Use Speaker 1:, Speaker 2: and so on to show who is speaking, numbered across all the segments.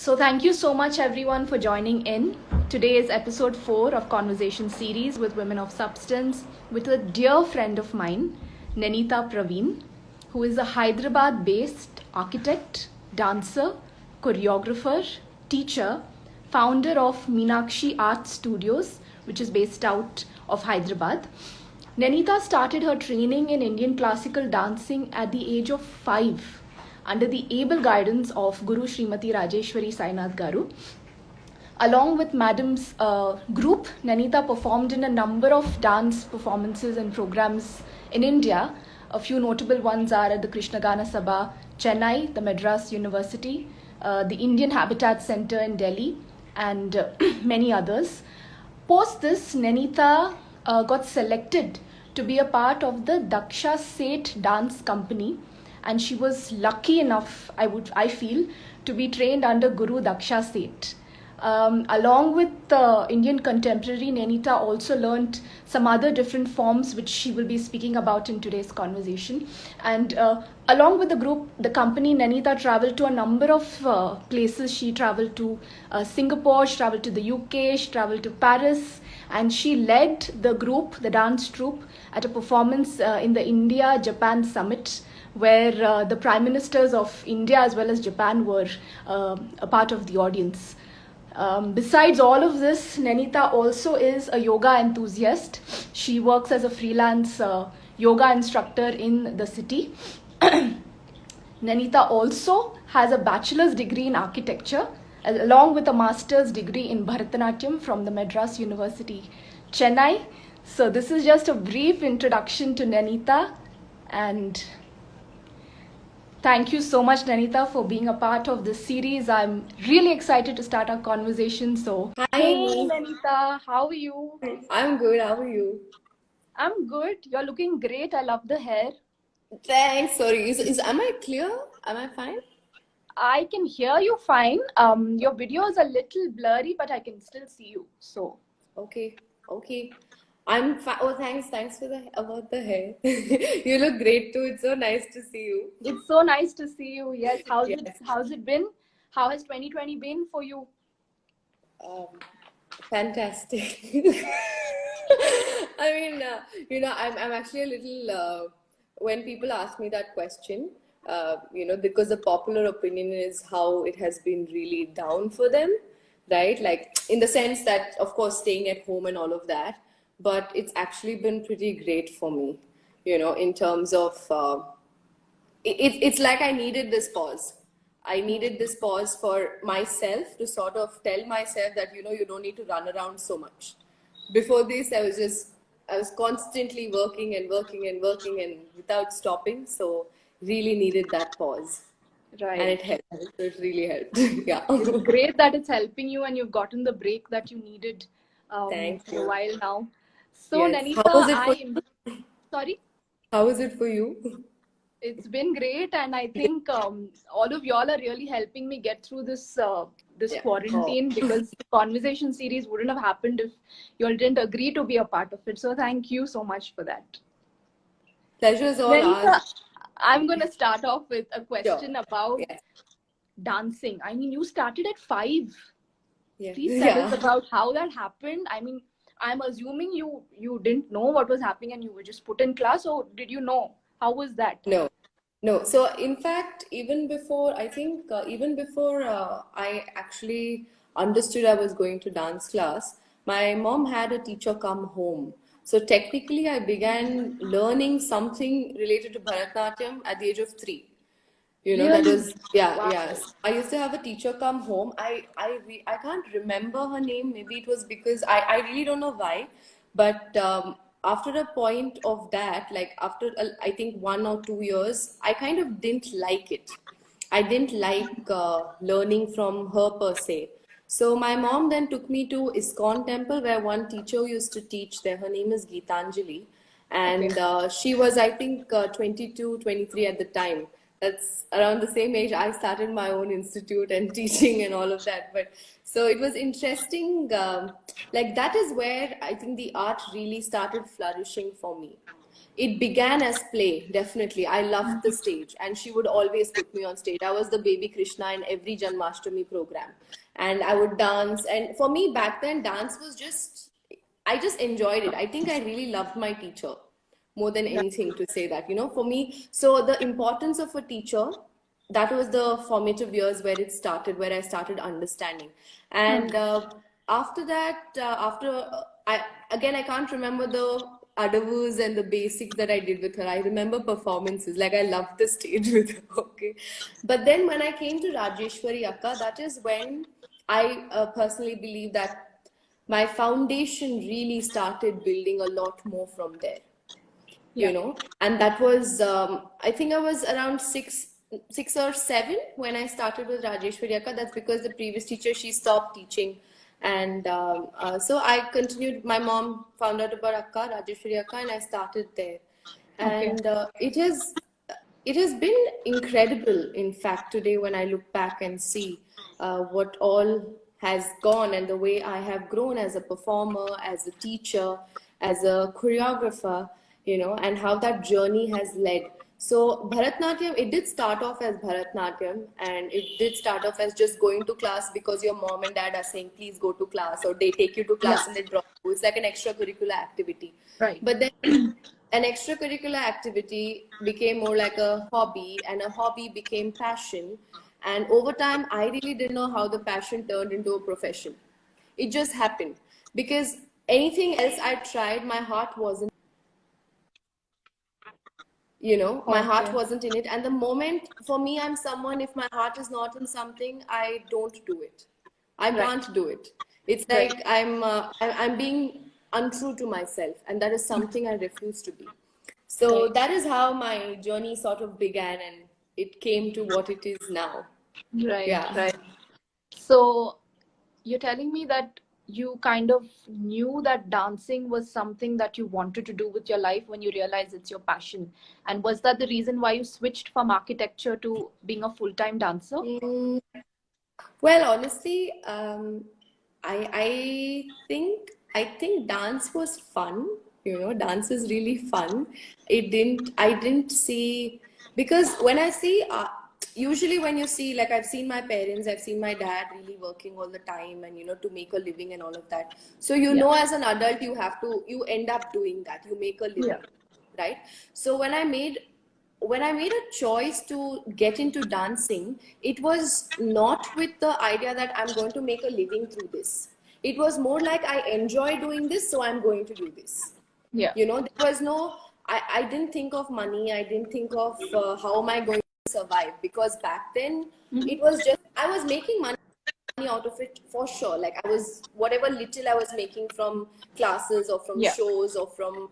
Speaker 1: So thank you so much everyone for joining in. Today is episode 4 of Conversation series with Women of Substance with a dear friend of mine, Nenita Praveen, who is a Hyderabad-based architect, dancer, choreographer, teacher, founder of Meenakshi Art Studios, which is based out of Hyderabad. Nenita started her training in Indian classical dancing at the age of 5 under the able guidance of Guru Srimati Rajeshwari Sainath Garu. Along with Madam's group, Nenita performed in a number of dance performances and programs in India. A few notable ones are at the Krishnagana Sabha, Chennai, the Madras University, the Indian Habitat Center in Delhi, and many others. Post this, Nenita got selected to be a part of the Daksha Seth Dance Company, and she was lucky enough, I feel, to be trained under Guru Daksha Seth. Along with Indian contemporary, Nenita also learnt some other different forms which she will be speaking about in today's conversation. And along with the group, the company, Nenita traveled to a number of places. She traveled to Singapore, she traveled to the UK, she traveled to Paris, and she led the group, the dance troupe, at a performance in the India-Japan Summit, where the Prime Ministers of India as well as Japan were a part of the audience. Besides all of this, Nenita also is a yoga enthusiast. She works as a freelance yoga instructor in the city. Nenita also has a bachelor's degree in architecture along with a master's degree in Bharatanatyam from the Madras University, Chennai. So this is just a brief introduction to Nenita, and thank you so much, Nenita, for being a part of this series. I'm really excited to start our conversation. So,
Speaker 2: Hi,
Speaker 1: hey,
Speaker 2: Amy.
Speaker 1: Nenita, how are you?
Speaker 2: I'm good. How are you?
Speaker 1: I'm good. You're looking great. I love the hair.
Speaker 2: Thanks. Sorry. Am I clear? Am I fine?
Speaker 1: I can hear you fine. Your video is a little blurry, but I can still see you. So,
Speaker 2: Okay. Okay. I'm fine. Oh, thanks. Thanks for about the hair. You look great too. It's so nice to see you.
Speaker 1: it's so nice to see you. Yes.
Speaker 2: Yes.
Speaker 1: How's it been? How has 2020 been for you?
Speaker 2: Um, Fantastic. I mean, I'm actually a little, when people ask me that question, because the popular opinion is how it has been really down for them, right? Like, in the sense that, of course, staying at home and all of that, but it's actually been pretty great for me, in terms of, it's like I needed this pause. I needed this pause for myself to sort of tell myself that, you don't need to run around so much. Before this, I was constantly working and working and working and without stopping. So really needed that pause.
Speaker 1: Right.
Speaker 2: And it helped. It really helped. Yeah.
Speaker 1: It's great that it's helping you and you've gotten the break that you needed
Speaker 2: Thank
Speaker 1: for a
Speaker 2: you.
Speaker 1: while now. So,
Speaker 2: Yes.
Speaker 1: Nenita,
Speaker 2: How was it for you?
Speaker 1: sorry.
Speaker 2: How was it for you?
Speaker 1: It's been great, and I think all of y'all are really helping me get through this
Speaker 2: Yeah.
Speaker 1: quarantine, because the conversation series wouldn't have happened if y'all didn't agree to be a part of it. So thank you so much for that.
Speaker 2: Pleasure is all
Speaker 1: Nenita,
Speaker 2: ours.
Speaker 1: I'm going to start off with a question
Speaker 2: Sure.
Speaker 1: about
Speaker 2: Yes.
Speaker 1: dancing. I mean, you started at 5.
Speaker 2: Yeah.
Speaker 1: Please tell us
Speaker 2: Yeah.
Speaker 1: about how that happened. I mean, I'm assuming you didn't know what was happening and you were just put in class, or did you know? How was that?
Speaker 2: No. No. So in fact, even before I actually understood I was going to dance class, my mom had a teacher come home. So technically, I began learning something related to Bharatanatyam at the age of 3. That
Speaker 1: Really?
Speaker 2: was, yeah,
Speaker 1: Wow.
Speaker 2: yes. I used to have a teacher come home. I can't remember her name. Maybe it was because I really don't know why. But after a point of that, like after I think 1 or 2 years, I kind of didn't like it. I didn't like learning from her per se. So my mom then took me to ISKCON temple where one teacher used to teach there. Her name is Geetanjali.
Speaker 1: Okay.
Speaker 2: And she was, I think, 22, 23 at the time. That's around the same age I started my own institute and teaching and all of that. But so it was interesting. Like that is where I think the art really started flourishing for me. it began as play, definitely. I loved the stage, and she would always put me on stage. I was the baby Krishna in every Janmashtami program, and I would dance. And for me, back then, dance was just, I just enjoyed it. I think I really loved my teacher more than anything, to say that, for me. So, the importance of a teacher, that was the formative years where it started, where I started understanding. And after that, I can't remember the adavus and the basics that I did with her. I remember performances, like I loved the stage with her. Okay, but then when I came to Rajeshwari Akka, that is when I personally believe that my foundation really started building a lot more from there. And that was, I think I was around six or seven when I started with Rajeshwari Akka. That's because the previous teacher, she stopped teaching. And so I continued. My mom found out about Akka, Rajeshwari Akka, and I started there. And it has been incredible, in fact, today when I look back and see what all has gone, and the way I have grown as a performer, as a teacher, as a choreographer, and how that journey has led. So Bharatnatyam, it did start off as Bharatnatyam, and it did start off as just going to class because your mom and dad are saying, please go to class, or they take you to class and they drop you. It's like an extracurricular activity.
Speaker 1: Right.
Speaker 2: But then an extracurricular activity became more like a hobby, and a hobby became passion. And over time, I really didn't know how the passion turned into a profession. It just happened, because anything else I tried, my heart wasn't, my heart wasn't in it. And the moment, for me, I'm someone, if my heart is not in something, I don't do it. I can't do it. It's like I'm being untrue to myself, and that is something I refuse to be. So that is how my journey sort of began, and it came to what it is now.
Speaker 1: Right. So you're telling me that you kind of knew that dancing was something that you wanted to do with your life when you realized it's your passion. And was that the reason why you switched from architecture to being a full-time dancer?
Speaker 2: Well, honestly, I think dance was fun. Dance is really fun. I didn't see, because when I see, usually when you see, like I've seen my parents, I've seen my dad really working all the time, and to make a living and all of that. So as an adult, you end up doing that. You make a living, right? So when I made a choice to get into dancing, it was not with the idea that I'm going to make a living through this. It was more like I enjoy doing this, so I'm going to do this. There was no, I didn't think of money. I didn't think of how am I going to survive, because back then it was just, I was making money out of it for sure. Like whatever little I was making from classes or from shows or from,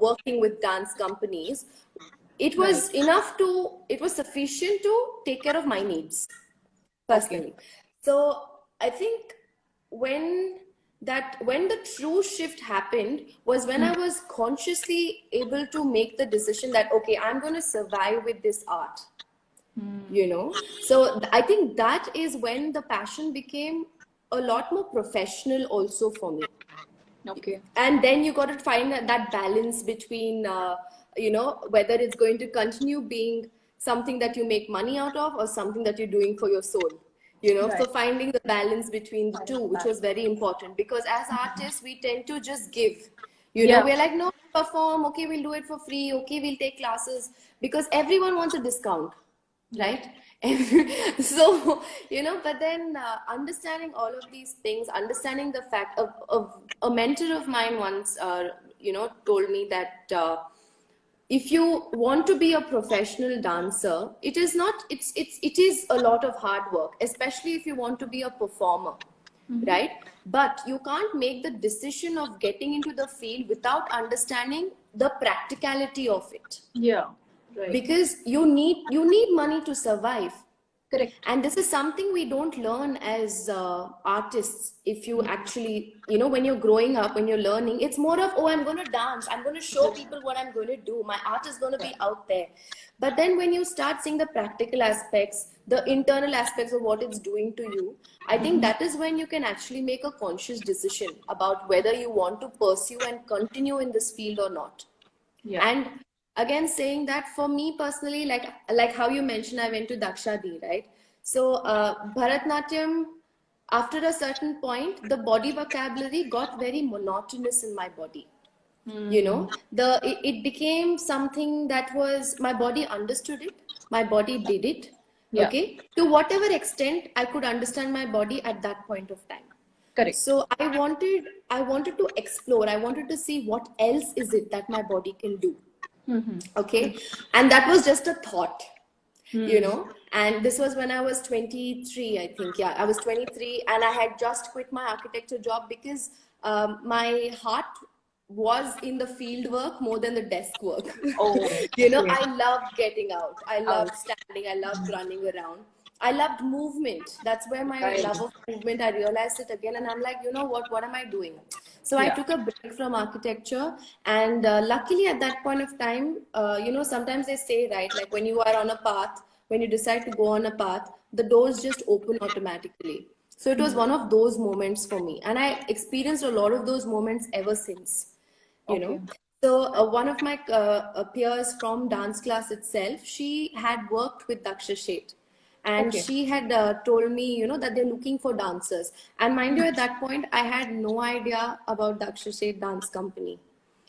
Speaker 2: working with dance companies, it was it was sufficient to take care of my needs personally. So I think when the true shift happened was when I was consciously able to make the decision that, okay, I'm going to survive with this art. So I think that is when the passion became a lot more professional also for me. And then you got to find that balance between whether it's going to continue being something that you make money out of, or something that you're doing for your soul. So finding the balance between the two, which was very important, because as artists we tend to just give. We're like, no, perform, okay, we'll do it for free, okay, we'll take classes, because everyone wants a discount, right? So but then understanding all of these things, understanding the fact of a mentor of mine once told me that if you want to be a professional dancer, it is a lot of hard work, especially if you want to be a performer, right? But you can't make the decision of getting into the field without understanding the practicality of it. Because you need money to survive.
Speaker 1: Correct.
Speaker 2: And this is something we don't learn as artists. If you actually, when you're growing up, when you're learning, it's more of, oh, I'm going to dance, I'm going to show people what I'm going to do, my art is going to be out there. But then when you start seeing the practical aspects, the internal aspects of what it's doing to you, I think that is when you can actually make a conscious decision about whether you want to pursue and continue in this field or not.
Speaker 1: Yeah.
Speaker 2: And again, saying that for me personally, like how you mentioned, I went to Daksha D, right? So Bharatnatyam, after a certain point, the body vocabulary got very monotonous in my body. You know, it became something that was, my body understood it, my body did it.
Speaker 1: Yeah.
Speaker 2: Okay, to whatever extent I could understand my body at that point of time.
Speaker 1: Correct.
Speaker 2: So I wanted to explore, I wanted to see what else is it that my body can do. Okay, and that was just a thought, you know. And this was when I was 23, I think. Yeah, I was 23, and I had just quit my architecture job because my heart was in the field work more than the desk work.
Speaker 1: Oh,
Speaker 2: You know,
Speaker 1: okay.
Speaker 2: I loved getting out, I
Speaker 1: Out.
Speaker 2: loved standing, I loved running around, I loved movement. That's where my
Speaker 1: Right.
Speaker 2: love of movement, I realized it again, and I'm like, you know what am I doing? So I
Speaker 1: Yeah.
Speaker 2: took a break from architecture, and luckily at that point of time, you know, sometimes they say, right, like when you are on a path, when you decide to go on a path, the doors just open automatically. So it was one of those moments for me, and I experienced a lot of those moments ever since, you
Speaker 1: Okay.
Speaker 2: know. So one of my peers from dance class itself, she had worked with Daksha Sheth, and
Speaker 1: Okay.
Speaker 2: she had told me, you know, that they're looking for dancers. And mind you, at that point I had no idea about Daksha Sheth dance company,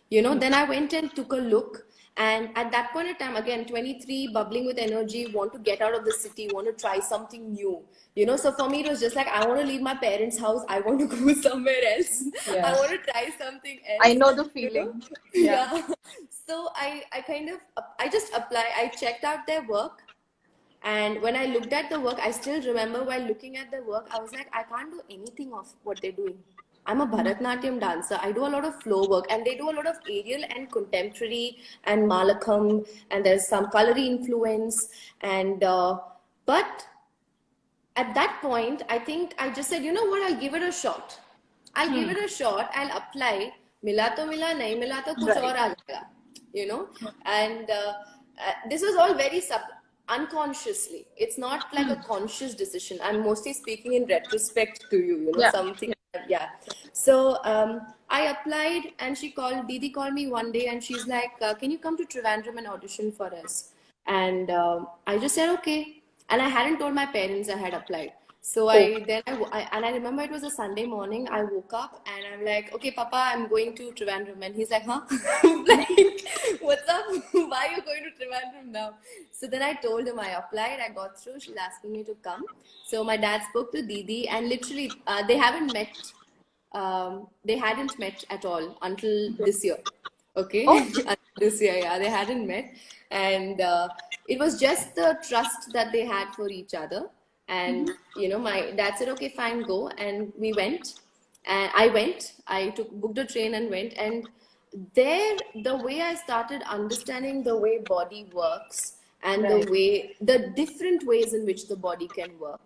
Speaker 2: you know. Then I went and took a look, and at that point of time, again, 23, bubbling with energy, want to get out of the city, want to try something new, you know. So for me it was just like, I want to leave my parents' house, I want to go somewhere else. I
Speaker 1: Yeah.
Speaker 2: want to try something
Speaker 1: I
Speaker 2: else,
Speaker 1: know the
Speaker 2: you know.
Speaker 1: feeling. Yeah.
Speaker 2: Yeah. So I kind of, I just apply, I checked out their work, and when I looked at the work, I still remember while looking at the work, I was like, I can't do anything of what they're doing. I'm a Bharatnatyam dancer. I do a lot of flow work, and they do a lot of aerial and contemporary and Malakam, and there's some Kalari influence. And but at that point, I think I just said, you know what, I'll give it a shot. I'll give it a shot. I'll apply. Mila to mila, nahi mila to kuch aur
Speaker 1: Right.
Speaker 2: aa jayega, you know. And this was all very unconsciously. It's not like a conscious decision. I'm mostly speaking in retrospect to you, you know,
Speaker 1: Yeah.
Speaker 2: something. Yeah. So I applied, and she called, Didi called me one day, and she's like, can you come to Trivandrum and audition for us? And I just said, okay. And I hadn't told my parents I had applied. So
Speaker 1: Oh.
Speaker 2: I remember it was a Sunday morning. I woke up and I'm like, okay, Papa, I'm going to Trivandrum. And he's like, huh? Like, what's up? Why are you going to Trivandrum now? So then I told him I applied, I got through. She's asking me to come. So my dad spoke to Didi, and literally, they hadn't met at all until this year. Okay.
Speaker 1: Oh.
Speaker 2: Until this year, yeah, they hadn't met. And it was just the trust that they had for each other. And you know, my dad said, okay, fine, go. And we went, and I booked a train and went. And there, the way I started understanding the way body works, and
Speaker 1: Right.
Speaker 2: the different ways in which the body can work.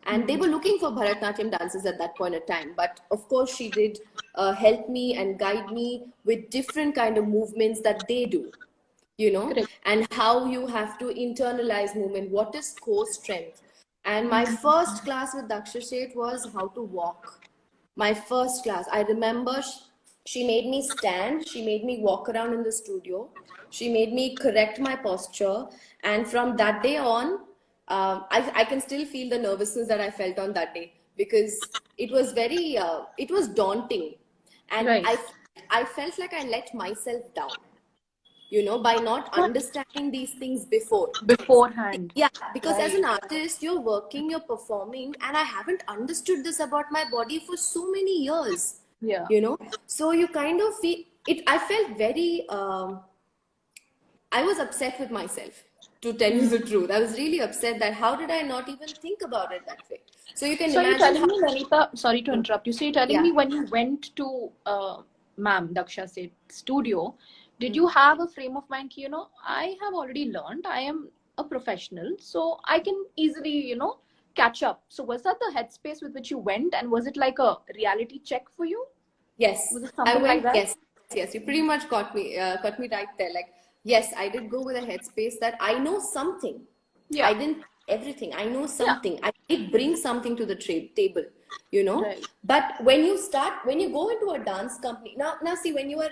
Speaker 2: And they were looking for Bharatnatyam dancers at that point of time, but of course she did help me and guide me with different kind of movements that they do, you know,
Speaker 1: Correct.
Speaker 2: and how you have to internalize movement, what is core strength. And my first class with Daksha Sheth was how to walk. My first class, I remember, she made me stand, she made me walk around in the studio, she made me correct my posture. And from that day on, I can still feel the nervousness that I felt on that day, because it was it was daunting. And
Speaker 1: Right.
Speaker 2: I felt like I let myself down, you know, by not understanding these things before.
Speaker 1: Beforehand.
Speaker 2: Yeah, because as
Speaker 1: Right.
Speaker 2: an artist, you're working, you're performing, and I haven't understood this about my body for so many years,
Speaker 1: Yeah.
Speaker 2: you know. So you kind of feel it. I felt very, I was upset with myself, to tell you the truth. I was really upset that how did I not even think about it that way? So you can
Speaker 1: So you're
Speaker 2: imagine
Speaker 1: telling
Speaker 2: how,
Speaker 1: me, Nanita, sorry to interrupt you. So you're telling
Speaker 2: yeah.
Speaker 1: me when you went to ma'am Daksha Seth studio, did you have a frame of mind, I have already learned, I am a professional, so I can easily, catch up. So was that the headspace with which you went, and was it like a reality check for you?
Speaker 2: Yes,
Speaker 1: Was it
Speaker 2: I
Speaker 1: something like
Speaker 2: went.
Speaker 1: that?
Speaker 2: Yes. You pretty much got me right there. Like, yes, I did go with a headspace that I know something.
Speaker 1: Yeah.
Speaker 2: I didn't everything. I know
Speaker 1: Yeah.
Speaker 2: something. I did bring something to the table, you know.
Speaker 1: Right.
Speaker 2: But when you go into a dance company now, see, when you are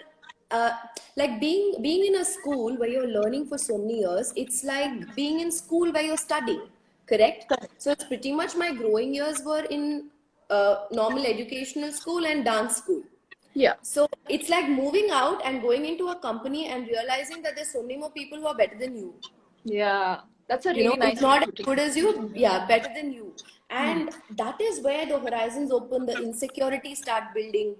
Speaker 2: uh, like being in a school where you're learning for so many years, it's like being in school where you're studying, correct?
Speaker 1: Correct.
Speaker 2: So it's pretty much my growing years were in normal educational school and dance school.
Speaker 1: Yeah.
Speaker 2: So it's like moving out and going into a company and realizing that there's so many more people who are better than you.
Speaker 1: Yeah. That's a
Speaker 2: You know,
Speaker 1: really
Speaker 2: who's
Speaker 1: nice way
Speaker 2: not
Speaker 1: of
Speaker 2: as
Speaker 1: putting
Speaker 2: good
Speaker 1: it.
Speaker 2: as you, yeah, better than you. And that is where the horizons open, the insecurities start building,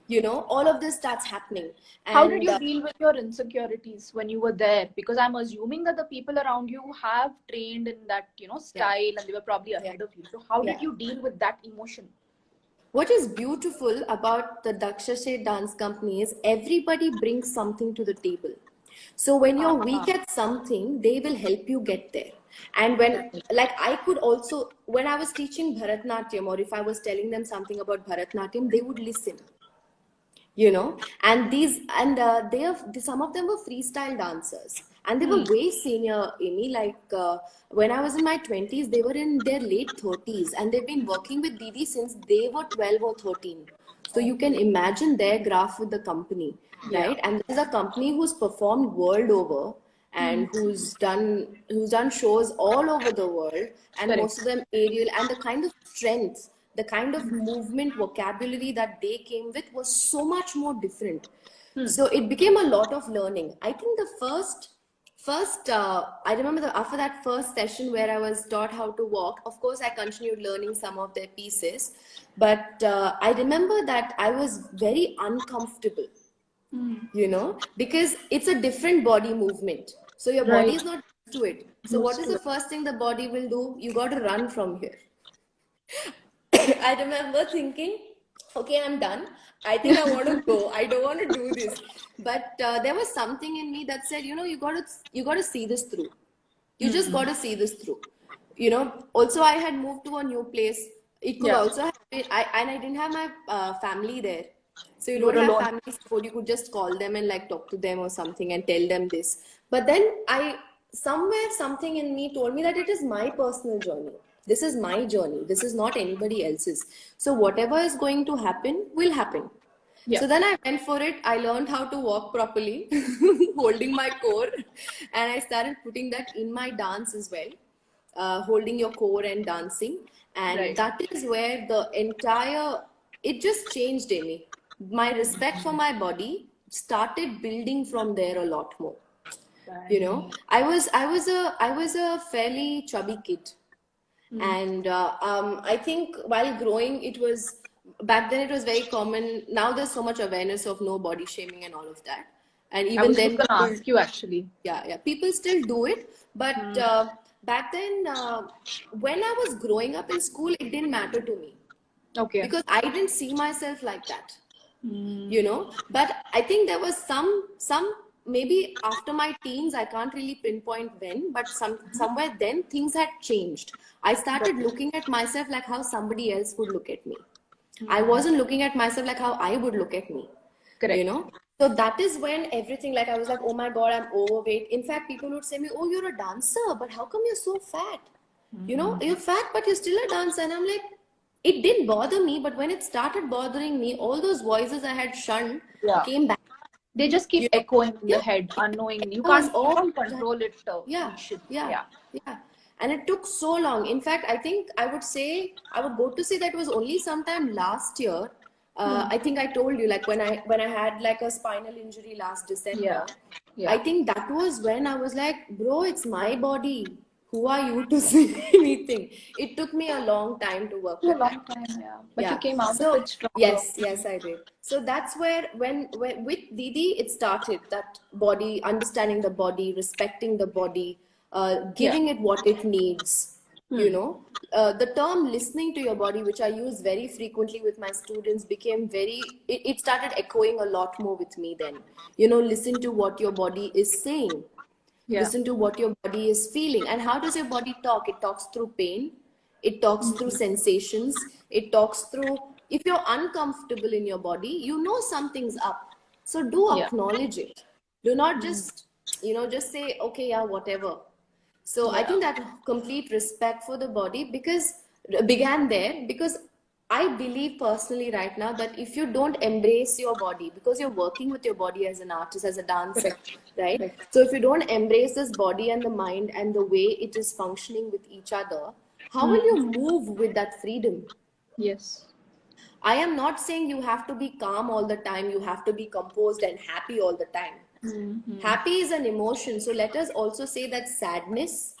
Speaker 2: you know, all of this starts happening.
Speaker 1: How did
Speaker 2: And
Speaker 1: you deal with your insecurities when you were there? Because I'm assuming that the people around you have trained in that,
Speaker 2: yeah,
Speaker 1: style, and they were probably
Speaker 2: yeah,
Speaker 1: ahead of you. So how did
Speaker 2: yeah.
Speaker 1: you deal with that emotion?
Speaker 2: What is beautiful about the Dakshashe dance company is everybody brings something to the table. So when you're weak
Speaker 1: Ah,
Speaker 2: at something, they will help you get there. And when,
Speaker 1: right.
Speaker 2: like, I could also, when I was teaching Bharatnatyam, or if I was telling them something about Bharatnatyam, they would listen, you know. And they are, some of them were freestyle dancers, and they were way senior, Amy. Like, when I was in my 20s, they were in their late 30s, and they've been working with Didi since they were 12 or 13. So you can imagine their graph with the company,
Speaker 1: Yeah.
Speaker 2: right? And this is a company who's performed world over, and who's done shows all over the world, and most
Speaker 1: Correct.
Speaker 2: of them aerial, and the kind of strength, the kind of movement vocabulary that they came with was so much more different. So it became a lot of learning. I think the first I remember after that first session where I was taught how to walk, of course I continued learning some of their pieces, but I remember that I was very uncomfortable, you know, because it's a different body movement, so your body
Speaker 1: Right.
Speaker 2: is not used to it. So what
Speaker 1: Used
Speaker 2: is
Speaker 1: to
Speaker 2: the
Speaker 1: it.
Speaker 2: first thing the body will do? You got to run from here. I remember thinking, okay, I'm done. I think I want to go. I don't want to do this. But there was something in me that said, you know, you got to see this through. You just got to see this through. You know. Also, I had moved to a new place. It could
Speaker 1: Yeah.
Speaker 2: also have been, I didn't have my family there. So you
Speaker 1: You were
Speaker 2: don't have
Speaker 1: alone.
Speaker 2: family support. You could just call them and like talk to them or something and tell them this. But then somewhere something in me told me that it is my personal journey. This is my journey. This is not anybody else's. So whatever is going to happen will happen.
Speaker 1: Yeah.
Speaker 2: So then I went for it. I learned how to walk properly, holding my core, and I started putting that in my dance as well, holding your core and dancing. And
Speaker 1: Right.
Speaker 2: that is where it just changed, Amy. My respect for my body started building from there a lot more. You know,
Speaker 1: Right.
Speaker 2: I was a fairly chubby kid, and I think while growing, it was back then it was very common. Now there's so much awareness of no body shaming and all of that, and
Speaker 1: I
Speaker 2: even
Speaker 1: was just
Speaker 2: then
Speaker 1: gonna
Speaker 2: people,
Speaker 1: ask you actually.
Speaker 2: yeah, people still do it. But back then, when I was growing up in school, it didn't matter to me
Speaker 1: Okay.
Speaker 2: because I didn't see myself like that, you know. But I think there was some maybe after my teens, I can't really pinpoint when, but somewhere then things had changed. I started looking at myself like how somebody else would look at me. I wasn't looking at myself like how I would look at me, you
Speaker 1: Correct.
Speaker 2: know. So that is when everything, like, I was like, oh my god, I'm overweight. In fact, people would say me, oh, you're a dancer, but how come you're so fat? You know, you're fat but you're still a dancer. And I'm like, it didn't bother me, but when it started bothering me, all those voices I had shunned
Speaker 1: Yeah.
Speaker 2: came back.
Speaker 1: They just keep
Speaker 2: You know,
Speaker 1: echoing in the
Speaker 2: yeah,
Speaker 1: head
Speaker 2: it
Speaker 1: unknowingly. You
Speaker 2: was
Speaker 1: can't you
Speaker 2: all
Speaker 1: can't control it
Speaker 2: yeah,
Speaker 1: initially.
Speaker 2: yeah,
Speaker 1: Yeah.
Speaker 2: yeah. And it took so long. In fact, I think I would go to say that it was only sometime last year. I think I told you, like, when I had like a spinal injury last
Speaker 1: Yeah.
Speaker 2: December. I
Speaker 1: Yeah.
Speaker 2: think that was when I was like, bro, it's my body. Who are you to say anything? It took me a long time to work
Speaker 1: For a
Speaker 2: with that.
Speaker 1: long time, yeah. But you
Speaker 2: Yeah.
Speaker 1: came out of
Speaker 2: So
Speaker 1: it stronger.
Speaker 2: yes, I did. So that's where when with Didi it started, that body, understanding the body, respecting the body,
Speaker 1: Yeah.
Speaker 2: giving it what it needs. You know, the term listening to your body, which I use very frequently with my students, became it started echoing a lot more with me then. You know, listen to what your body is saying,
Speaker 1: Yeah.
Speaker 2: listen to what your body is feeling. And how does your body talk? It talks through pain, it talks through sensations, it talks through, if you're uncomfortable in your body, you know something's up, so do
Speaker 1: Yeah.
Speaker 2: acknowledge it. Do not just, you know, just say okay, yeah, whatever. So I
Speaker 1: Yeah.
Speaker 2: think that complete respect for the body because began there, because I believe personally right now that if you don't embrace your body, because you're working with your body as an artist, as a dancer,
Speaker 1: Correct.
Speaker 2: right?
Speaker 1: Correct.
Speaker 2: So if you don't embrace this body and the mind and the way it is functioning with each other, how will you move with that freedom?
Speaker 1: Yes.
Speaker 2: I am not saying you have to be calm all the time, you have to be composed and happy all the time. Happy is an emotion. So let us also say that sadness,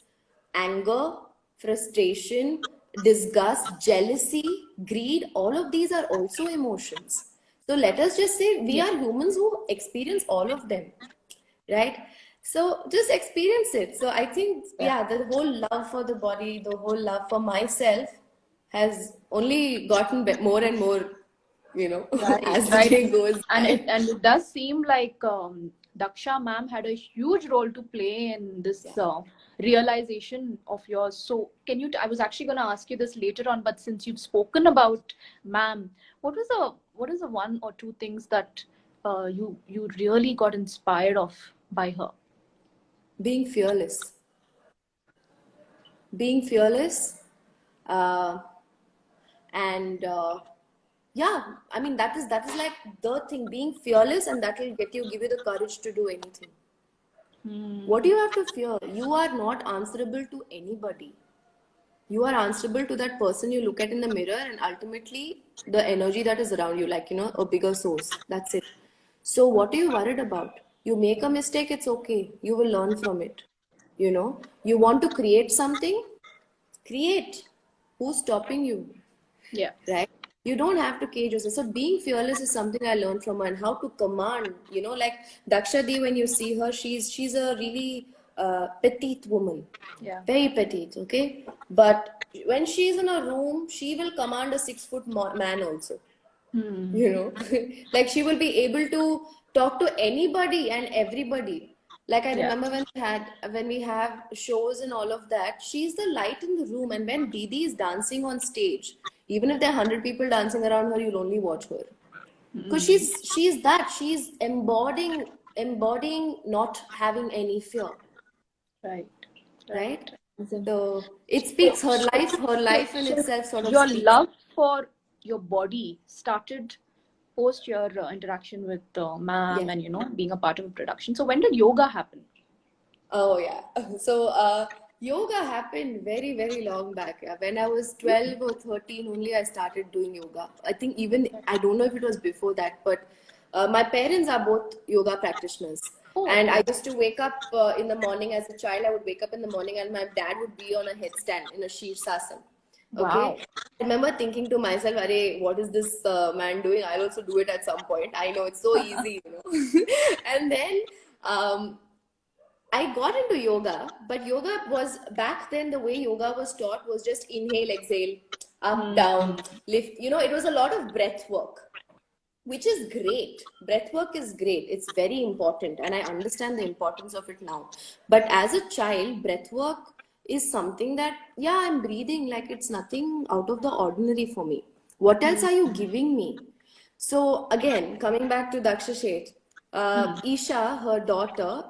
Speaker 2: anger, frustration, disgust, jealousy, greed, all of these are also emotions. So let us just say we
Speaker 1: Yeah.
Speaker 2: are humans who experience all of them, right? So just experience it. So I think,
Speaker 1: Yeah.
Speaker 2: yeah, the whole love for the body, the whole love for myself has only gotten more and more,
Speaker 1: Right,
Speaker 2: as the
Speaker 1: right.
Speaker 2: day goes by.
Speaker 1: And it does seem like Daksha ma'am had a huge role to play in
Speaker 2: Yeah.
Speaker 1: this realization of yours. So can you? I was actually going to ask you this later on, but since you've spoken about ma'am, what is the one or two things that you really got inspired of by her?
Speaker 2: Being fearless. Being fearless. Uh, and yeah, I mean, that is like the thing, being fearless, and that will give you the courage to do anything. What do you have to fear? You are not answerable to anybody. You are answerable to that person you look at in the mirror, and ultimately the energy that is around you, like, a bigger source. That's it. So what are you worried about? You make a mistake, it's okay. You will learn from it. You want to create something, create. Who's stopping you?
Speaker 1: Yeah.
Speaker 2: Right? You don't have to cage yourself. So being fearless is something I learned from her, and how to command. Like Daksha Di, when you see her, she's a really petite woman,
Speaker 1: Yeah.
Speaker 2: very petite. Okay, but when she's in a room, she will command a 6 foot man also. you know like she will be able to talk to anybody and everybody. Like I
Speaker 1: Yeah.
Speaker 2: remember when we have shows and all of that, she's the light in the room, and when Didi is dancing on stage, even if there are 100 people dancing around her, you'll only watch her, because she's embodying not having any fear,
Speaker 1: Right. Right.
Speaker 2: right?
Speaker 1: Amazing.
Speaker 2: So it
Speaker 1: So,
Speaker 2: speaks, her
Speaker 1: so,
Speaker 2: life her
Speaker 1: so,
Speaker 2: life in
Speaker 1: so
Speaker 2: itself sort of
Speaker 1: your
Speaker 2: speaks.
Speaker 1: love for your body started post your interaction with ma'am
Speaker 2: Yeah.
Speaker 1: and being a part of a production. So when did yoga happen?
Speaker 2: Oh yeah. So yoga happened very, very long back. Yeah. When I was 12 or 13 only, I started doing yoga. I think even, I don't know if it was before that, but my parents are both yoga practitioners.
Speaker 1: Oh,
Speaker 2: And I
Speaker 1: okay.
Speaker 2: used to wake up in the morning as a child. I would wake up in the morning and my dad would be on a headstand in a Shirsasana.
Speaker 1: Wow.
Speaker 2: Okay. I remember thinking to myself, Arey, what is this man doing? I'll also do it at some point. I know it's so easy. And then um, I got into yoga, but yoga was back then, the way yoga was taught was just inhale, exhale, up, down, lift. It was a lot of breath work, which is great. Breath work is great. It's very important, and I understand the importance of it now. But as a child, breath work is something that, yeah, I'm breathing like it's nothing out of the ordinary for me. What else are you giving me? So again, coming back to Daksha Sheth, Isha, her daughter,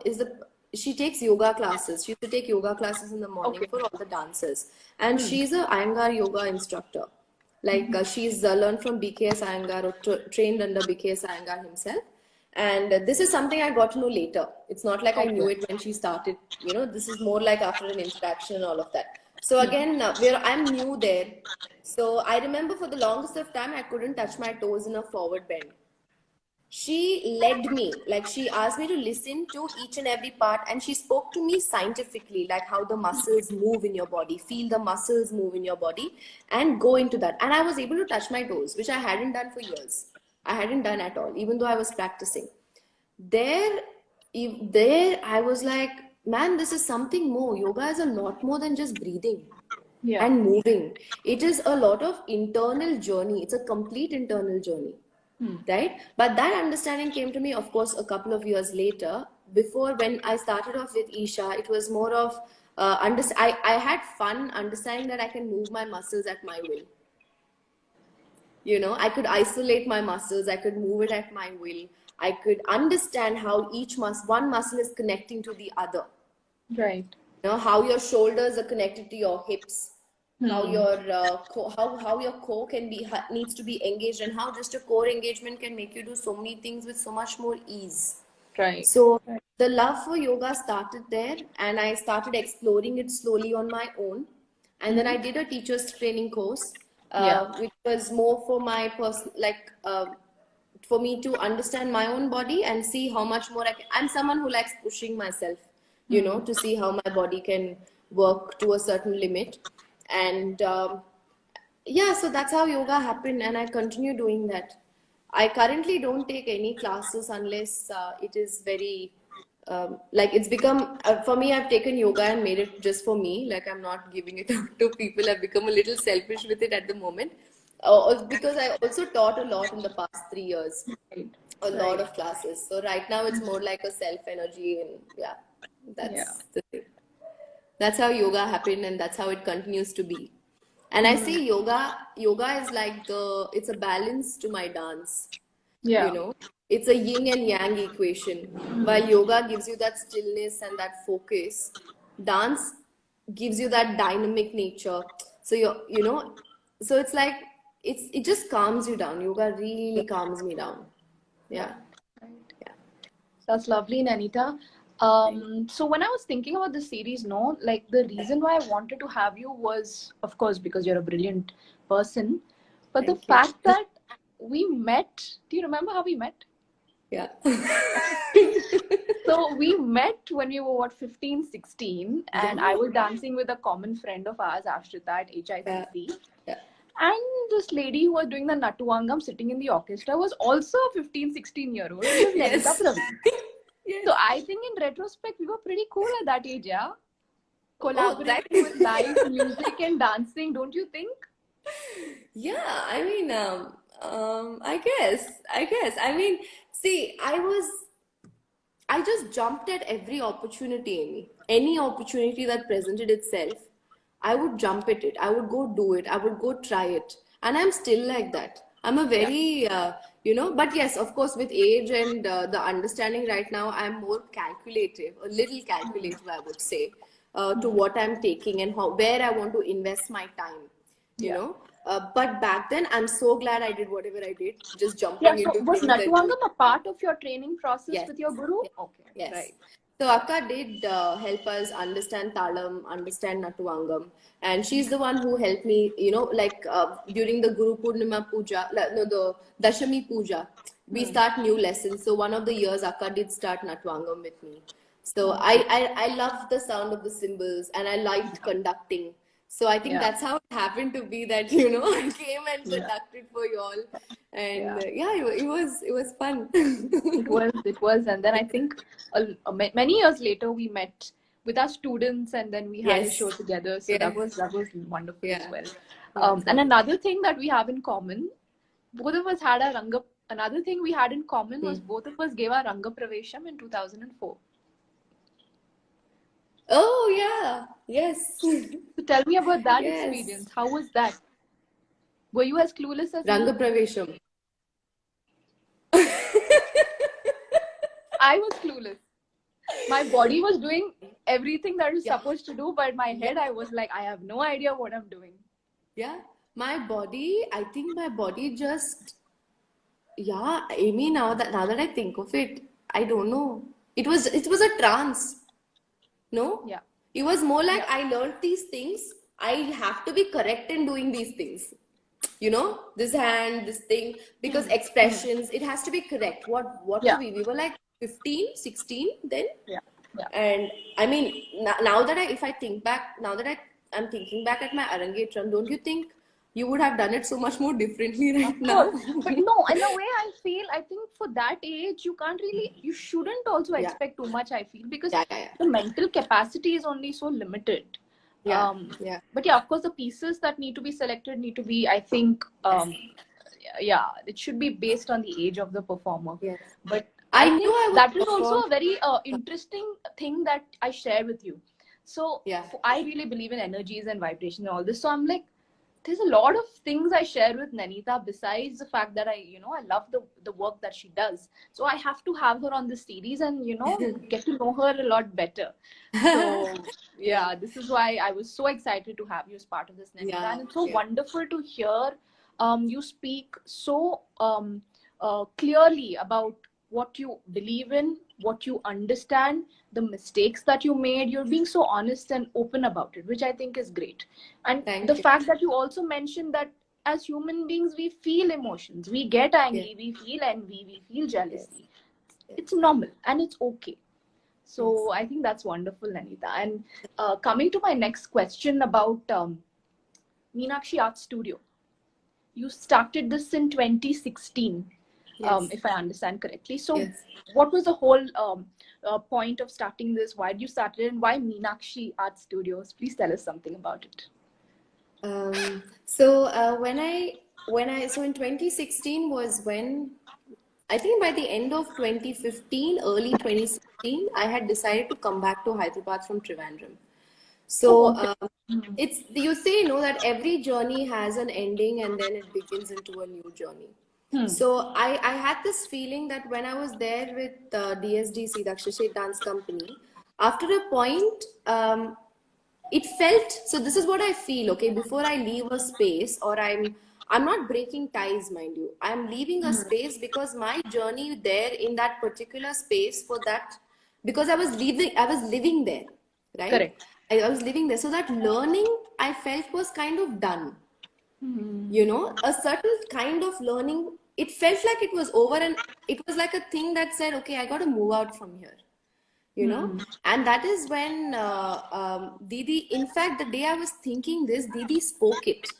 Speaker 2: she takes yoga classes. She used to take yoga classes in the morning
Speaker 1: Okay.
Speaker 2: for all the dancers, and she's a Iyengar yoga instructor. Like she's learned from BKS Iyengar, or trained under BKS Iyengar himself. And this is something I got to know later. It's not like I
Speaker 1: Okay.
Speaker 2: knew it when she started. This is more like after an interaction and all of that. So again, I'm new there. So I remember for the longest of time, I couldn't touch my toes in a forward bend. She led me, like she asked me to listen to each and every part, and she spoke to me scientifically, like how the muscles move in your body, feel the muscles move in your body, and go into that. And I was able to touch my toes, which I hadn't done for years. I hadn't done at all, even though I was practicing. There, there, I was like, man, this is something more. Yoga is a lot more than just breathing
Speaker 1: Yeah.
Speaker 2: and moving. It is a lot of internal journey. It's a complete internal journey, right? But that understanding came to me, of course, a couple of years later. Before, when I started off with Isha, it was more of I had fun understanding that I can move my muscles at my will. I could isolate my muscles, I could move it at my will. I could understand how one muscle is connecting to the other.
Speaker 1: Right.
Speaker 2: How your shoulders are connected to your hips, how
Speaker 1: Hmm.
Speaker 2: your how your core can be needs to be engaged, and how just a core engagement can make you do so many things with so much more ease.
Speaker 1: Right.
Speaker 2: So
Speaker 1: Right.
Speaker 2: the love for yoga started there, and I started exploring it slowly on my own. And then I
Speaker 1: Mm-hmm.
Speaker 2: did a teacher's training course,
Speaker 1: Yeah.
Speaker 2: which was more for my person, like for me to understand my own body and see how much more I can. I'm someone who likes pushing myself,
Speaker 1: Hmm.
Speaker 2: to see how my body can work to a certain limit. And yeah, so that's how yoga happened, and I continue doing that. I currently don't take any classes unless it is very like it's become for me. I've taken yoga and made it just for me. Like I'm not giving it out to people. I've become a little selfish with it at the moment, because I also taught a lot in the past 3 years,
Speaker 1: Right.
Speaker 2: a lot
Speaker 1: Right.
Speaker 2: of classes. So right now it's more like a self energy, and yeah,
Speaker 1: Yeah.
Speaker 2: that's the thing. That's how yoga happened, and that's how it continues to be. And I
Speaker 1: Hmm.
Speaker 2: see yoga is like it's a balance to my dance. you
Speaker 1: Yeah.
Speaker 2: know it's a yin and yang equation. While yoga gives you that stillness and that focus, dance gives you that dynamic nature. So so it's like it just calms you down. Yoga really calms me down. Yeah.
Speaker 1: Right. Right.
Speaker 2: Yeah.
Speaker 1: That's lovely, Nanita.
Speaker 2: Thank
Speaker 1: So when I was thinking about the series, no, like the reason why I wanted to have you was, of course, because you're a brilliant person, but the
Speaker 2: thank you.
Speaker 1: fact that we met. Do you remember how we met?
Speaker 2: Yeah.
Speaker 1: So we met when we were what 15, 16, and I
Speaker 2: Yeah.
Speaker 1: was dancing with a common friend of ours, Ashrita at
Speaker 2: Yeah.
Speaker 1: HICC.
Speaker 2: Yeah.
Speaker 1: And this lady who was doing the Natuangam sitting in the orchestra was also a 15, 16-year-old, which was Yanita
Speaker 2: Yes.
Speaker 1: Praveen.
Speaker 2: Yes.
Speaker 1: So I think in retrospect, we were pretty cool at that age, yeah?
Speaker 2: Oh, thank
Speaker 1: Collaborating with live music and dancing, don't you think?
Speaker 2: Yeah, I mean, I guess. I mean, see, I just jumped at every opportunity, Amy. Any opportunity that presented itself, I would jump at it. I would go do it. I would go try it. And I'm still like that. I'm a
Speaker 1: Yeah.
Speaker 2: very, but yes, of course, with age and the understanding right now, I'm more calculative, a little calculative, I would say, to what I'm taking and where I want to invest my time, you
Speaker 1: Yeah.
Speaker 2: know. But back then, I'm so glad I did whatever I did, just
Speaker 1: Yeah,
Speaker 2: jumping
Speaker 1: so
Speaker 2: into
Speaker 1: was
Speaker 2: things and doing.
Speaker 1: Natuangam a part of your training process
Speaker 2: Yes.
Speaker 1: with your guru?
Speaker 2: Yes.
Speaker 1: Okay,
Speaker 2: Yes.
Speaker 1: right.
Speaker 2: So Akka did help us understand Talam, understand Natuangam, and she's the one who helped me. Like during the Guru Purnima Puja, no, the Dashami Puja, we
Speaker 1: Hmm.
Speaker 2: start new lessons. So one of the years, Akka did start Natuangam with me. So
Speaker 1: Oh,
Speaker 2: I loved the sound of the cymbals, and I liked conducting. So I think
Speaker 1: yeah.
Speaker 2: that's how it happened to be that I came and
Speaker 1: Yeah.
Speaker 2: conducted for you all, and
Speaker 1: Yeah.
Speaker 2: yeah, it was fun.
Speaker 1: It was, and then I think many years later we met with our students, and then we had a show
Speaker 2: Yes.
Speaker 1: together. So
Speaker 2: Yes.
Speaker 1: that was wonderful as
Speaker 2: Yeah.
Speaker 1: well.
Speaker 2: Yeah.
Speaker 1: And
Speaker 2: So
Speaker 1: another thing that we have in common, both of us had a Ranga. Another thing we had in common was
Speaker 2: hmm.
Speaker 1: both of us gave our Ranga Pravesham in 2004.
Speaker 2: Oh yeah. Yes.
Speaker 1: So tell me about that
Speaker 2: Yes.
Speaker 1: experience. How was that? Were you as clueless as me?
Speaker 2: Rangapravesham.
Speaker 1: I was clueless. My body was doing everything that it's
Speaker 2: Yeah.
Speaker 1: supposed to do, but my
Speaker 2: Yeah.
Speaker 1: head, I was like, I have no idea what I'm doing.
Speaker 2: Yeah. I think my body just, yeah, Amy, now that I think of it, I don't know. It was a trance. No?
Speaker 1: Yeah.
Speaker 2: It was more like
Speaker 1: Yeah.
Speaker 2: I learned these things. I have to be correct in doing these things. This hand, this thing, because
Speaker 1: Hmm. Hmm.
Speaker 2: expressions, it has to be correct. What were
Speaker 1: Yeah.
Speaker 2: we? We were like 15, 16 then.
Speaker 1: Yeah. Yeah.
Speaker 2: And I mean, now that if I think back, now that I'm thinking back at my Arangetram, don't you think you would have done it so much more differently right
Speaker 1: Of course.
Speaker 2: now?
Speaker 1: But no, in a way, I think for that age, you shouldn't also
Speaker 2: Yeah,
Speaker 1: expect too much, I feel, because
Speaker 2: yeah, yeah,
Speaker 1: the mental capacity is only so limited.
Speaker 2: yeah, yeah,
Speaker 1: But yeah, of course, the pieces that need to be selected need to be, I think,
Speaker 2: yes,
Speaker 1: yeah, it should be based on the age of the performer.
Speaker 2: yes.
Speaker 1: But
Speaker 2: I
Speaker 1: I
Speaker 2: knew
Speaker 1: think
Speaker 2: I would
Speaker 1: that is also
Speaker 2: perform.
Speaker 1: a very interesting thing that I share with you. So
Speaker 2: Yeah,
Speaker 1: I really believe in energies and vibration and all this. So I'm like, there's a lot of things I share with Nanita besides the fact that I love the work that she does. So I have to have her on this series and, get to know her a lot better. So
Speaker 2: Yeah,
Speaker 1: yeah, this is why I was so excited to have you as part of this, Nanita.
Speaker 2: yeah,
Speaker 1: And it's so
Speaker 2: yeah.
Speaker 1: wonderful to hear you speak so clearly about what you believe in, what you understand, the mistakes that you made. You're being so honest and open about it, which I think is great. And the
Speaker 2: Thank you.
Speaker 1: fact that you also mentioned that as human beings, we feel emotions. We get
Speaker 2: Yeah,
Speaker 1: angry, we feel envy, we feel
Speaker 2: yes,
Speaker 1: jealousy.
Speaker 2: yes,
Speaker 1: It's normal and it's okay.
Speaker 2: yes.
Speaker 1: So I think that's wonderful, Anita. And coming to my next question about Meenakshi Art Studio. You started this in 2016,
Speaker 2: Yes,
Speaker 1: if I understand correctly. So,
Speaker 2: yes.
Speaker 1: what was the whole point of starting this? Why did you start it, and why Meenakshi Art Studios? Please tell us something about it.
Speaker 2: So in 2016 was when I think by the end of 2015, early 2016, I had decided to come back to Hyderabad from Trivandrum.
Speaker 1: Oh,
Speaker 2: So
Speaker 1: okay.
Speaker 2: it's you say that every journey has an ending and then it begins into a new journey.
Speaker 1: Hmm.
Speaker 2: So I had this feeling that when I was there with DSDC, the Akshay Dance Company, after a point, it felt so. This is what I feel. Okay, before I leave a space, or I'm not breaking ties, mind you. I'm leaving a space because my journey there in that particular space for that because I was living there, right?
Speaker 1: Correct.
Speaker 2: I was living there. So that learning I felt was kind of done.
Speaker 1: Hmm.
Speaker 2: A certain kind of learning, it felt like it was over and it was like a thing that said, okay, I got to move out from here,
Speaker 1: Hmm.
Speaker 2: and that is when Didi, in fact, the day I was thinking this, Didi spoke it.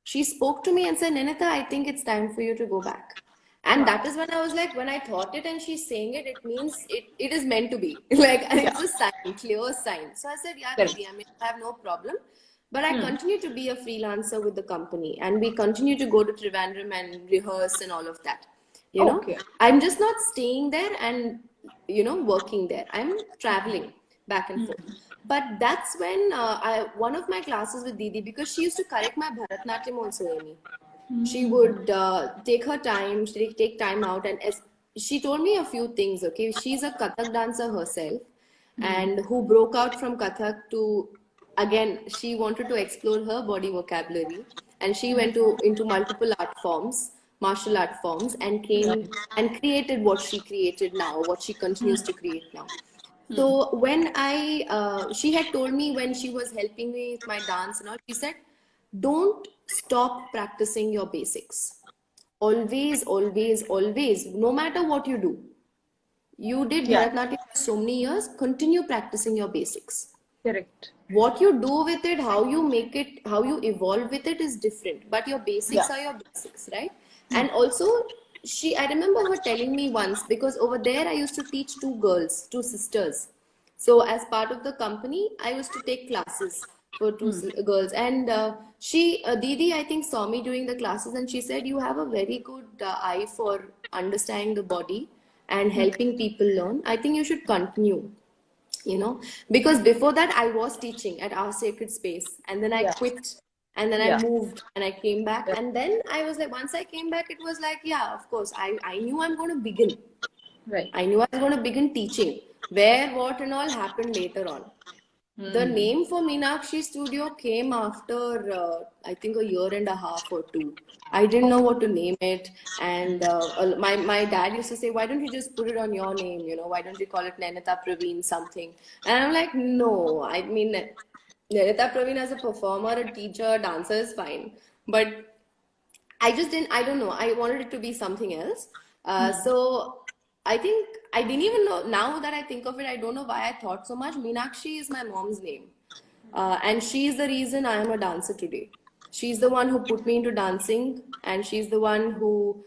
Speaker 2: She spoke to me and said, Nenita, I think it's time for you to go back. And
Speaker 1: Wow.
Speaker 2: that is when I was like, when I thought it and she's saying it, it means it is meant to be. Like,
Speaker 1: Yeah.
Speaker 2: it's a sign, clear sign. So I said, yeah,
Speaker 1: Correct.
Speaker 2: Didi, I mean, I have no problem. But I
Speaker 1: Hmm.
Speaker 2: continue to be a freelancer with the company and we continue to go to Trivandrum and rehearse and all of that. You know,
Speaker 1: Okay.
Speaker 2: I'm just not staying there and, working there. I'm traveling back and forth. But that's when one of my classes with Didi, because she used to correct my Bharatnatyam also, Amy. She would take her time, she take time out, and she told me a few things. Okay, she's a Kathak dancer herself, and who broke out from Kathak to again. She wanted to explore her body vocabulary, and she went to into multiple art forms, martial art forms, and came
Speaker 1: Right.
Speaker 2: and created what she created now, what she continues to create now. So when she had told me when she was helping me with my dance and all, she said, don't stop practicing your basics. Always, always, always, no matter what you do. You did
Speaker 1: Yeah.
Speaker 2: Bharatanatyam for so many years, continue practicing your basics.
Speaker 1: Correct.
Speaker 2: What you do with it, how you make it, how you evolve with it is different. But your
Speaker 1: Yeah.
Speaker 2: basics are your basics, right? And also, I remember her telling me once, because over there I used to teach two girls, two sisters. So as part of the company, I used to take classes for two girls. And Didi, I think, saw me during the classes and she said, you have a very good eye for understanding the body and helping people learn. I think you should continue, because before that I was teaching at our sacred space and then I
Speaker 1: Yeah.
Speaker 2: quit and then I
Speaker 1: Yeah.
Speaker 2: moved and I came back,
Speaker 1: Yeah.
Speaker 2: and then I was like, once I came back, it was like, yeah, of course, I knew I'm going to begin.
Speaker 1: Right.
Speaker 2: I knew I was going to begin teaching. Where, what, and all happened later on. The name for Meenakshi Studio came after, I think, a year and a half or two. I didn't know what to name it. And my dad used to say, why don't you just put it on your name? Why don't you call it Nenita Praveen something? And I'm like, no, I mean, Nenita Praveen as a performer, a teacher, a dancer is fine. But I just didn't, I don't know. I wanted it to be something else. So I think I didn't even know. Now that I think of it, I don't know why I thought so much. Meenakshi is my mom's name. And she is the reason I am a dancer today. She's the one who put me into dancing, and she's the one who,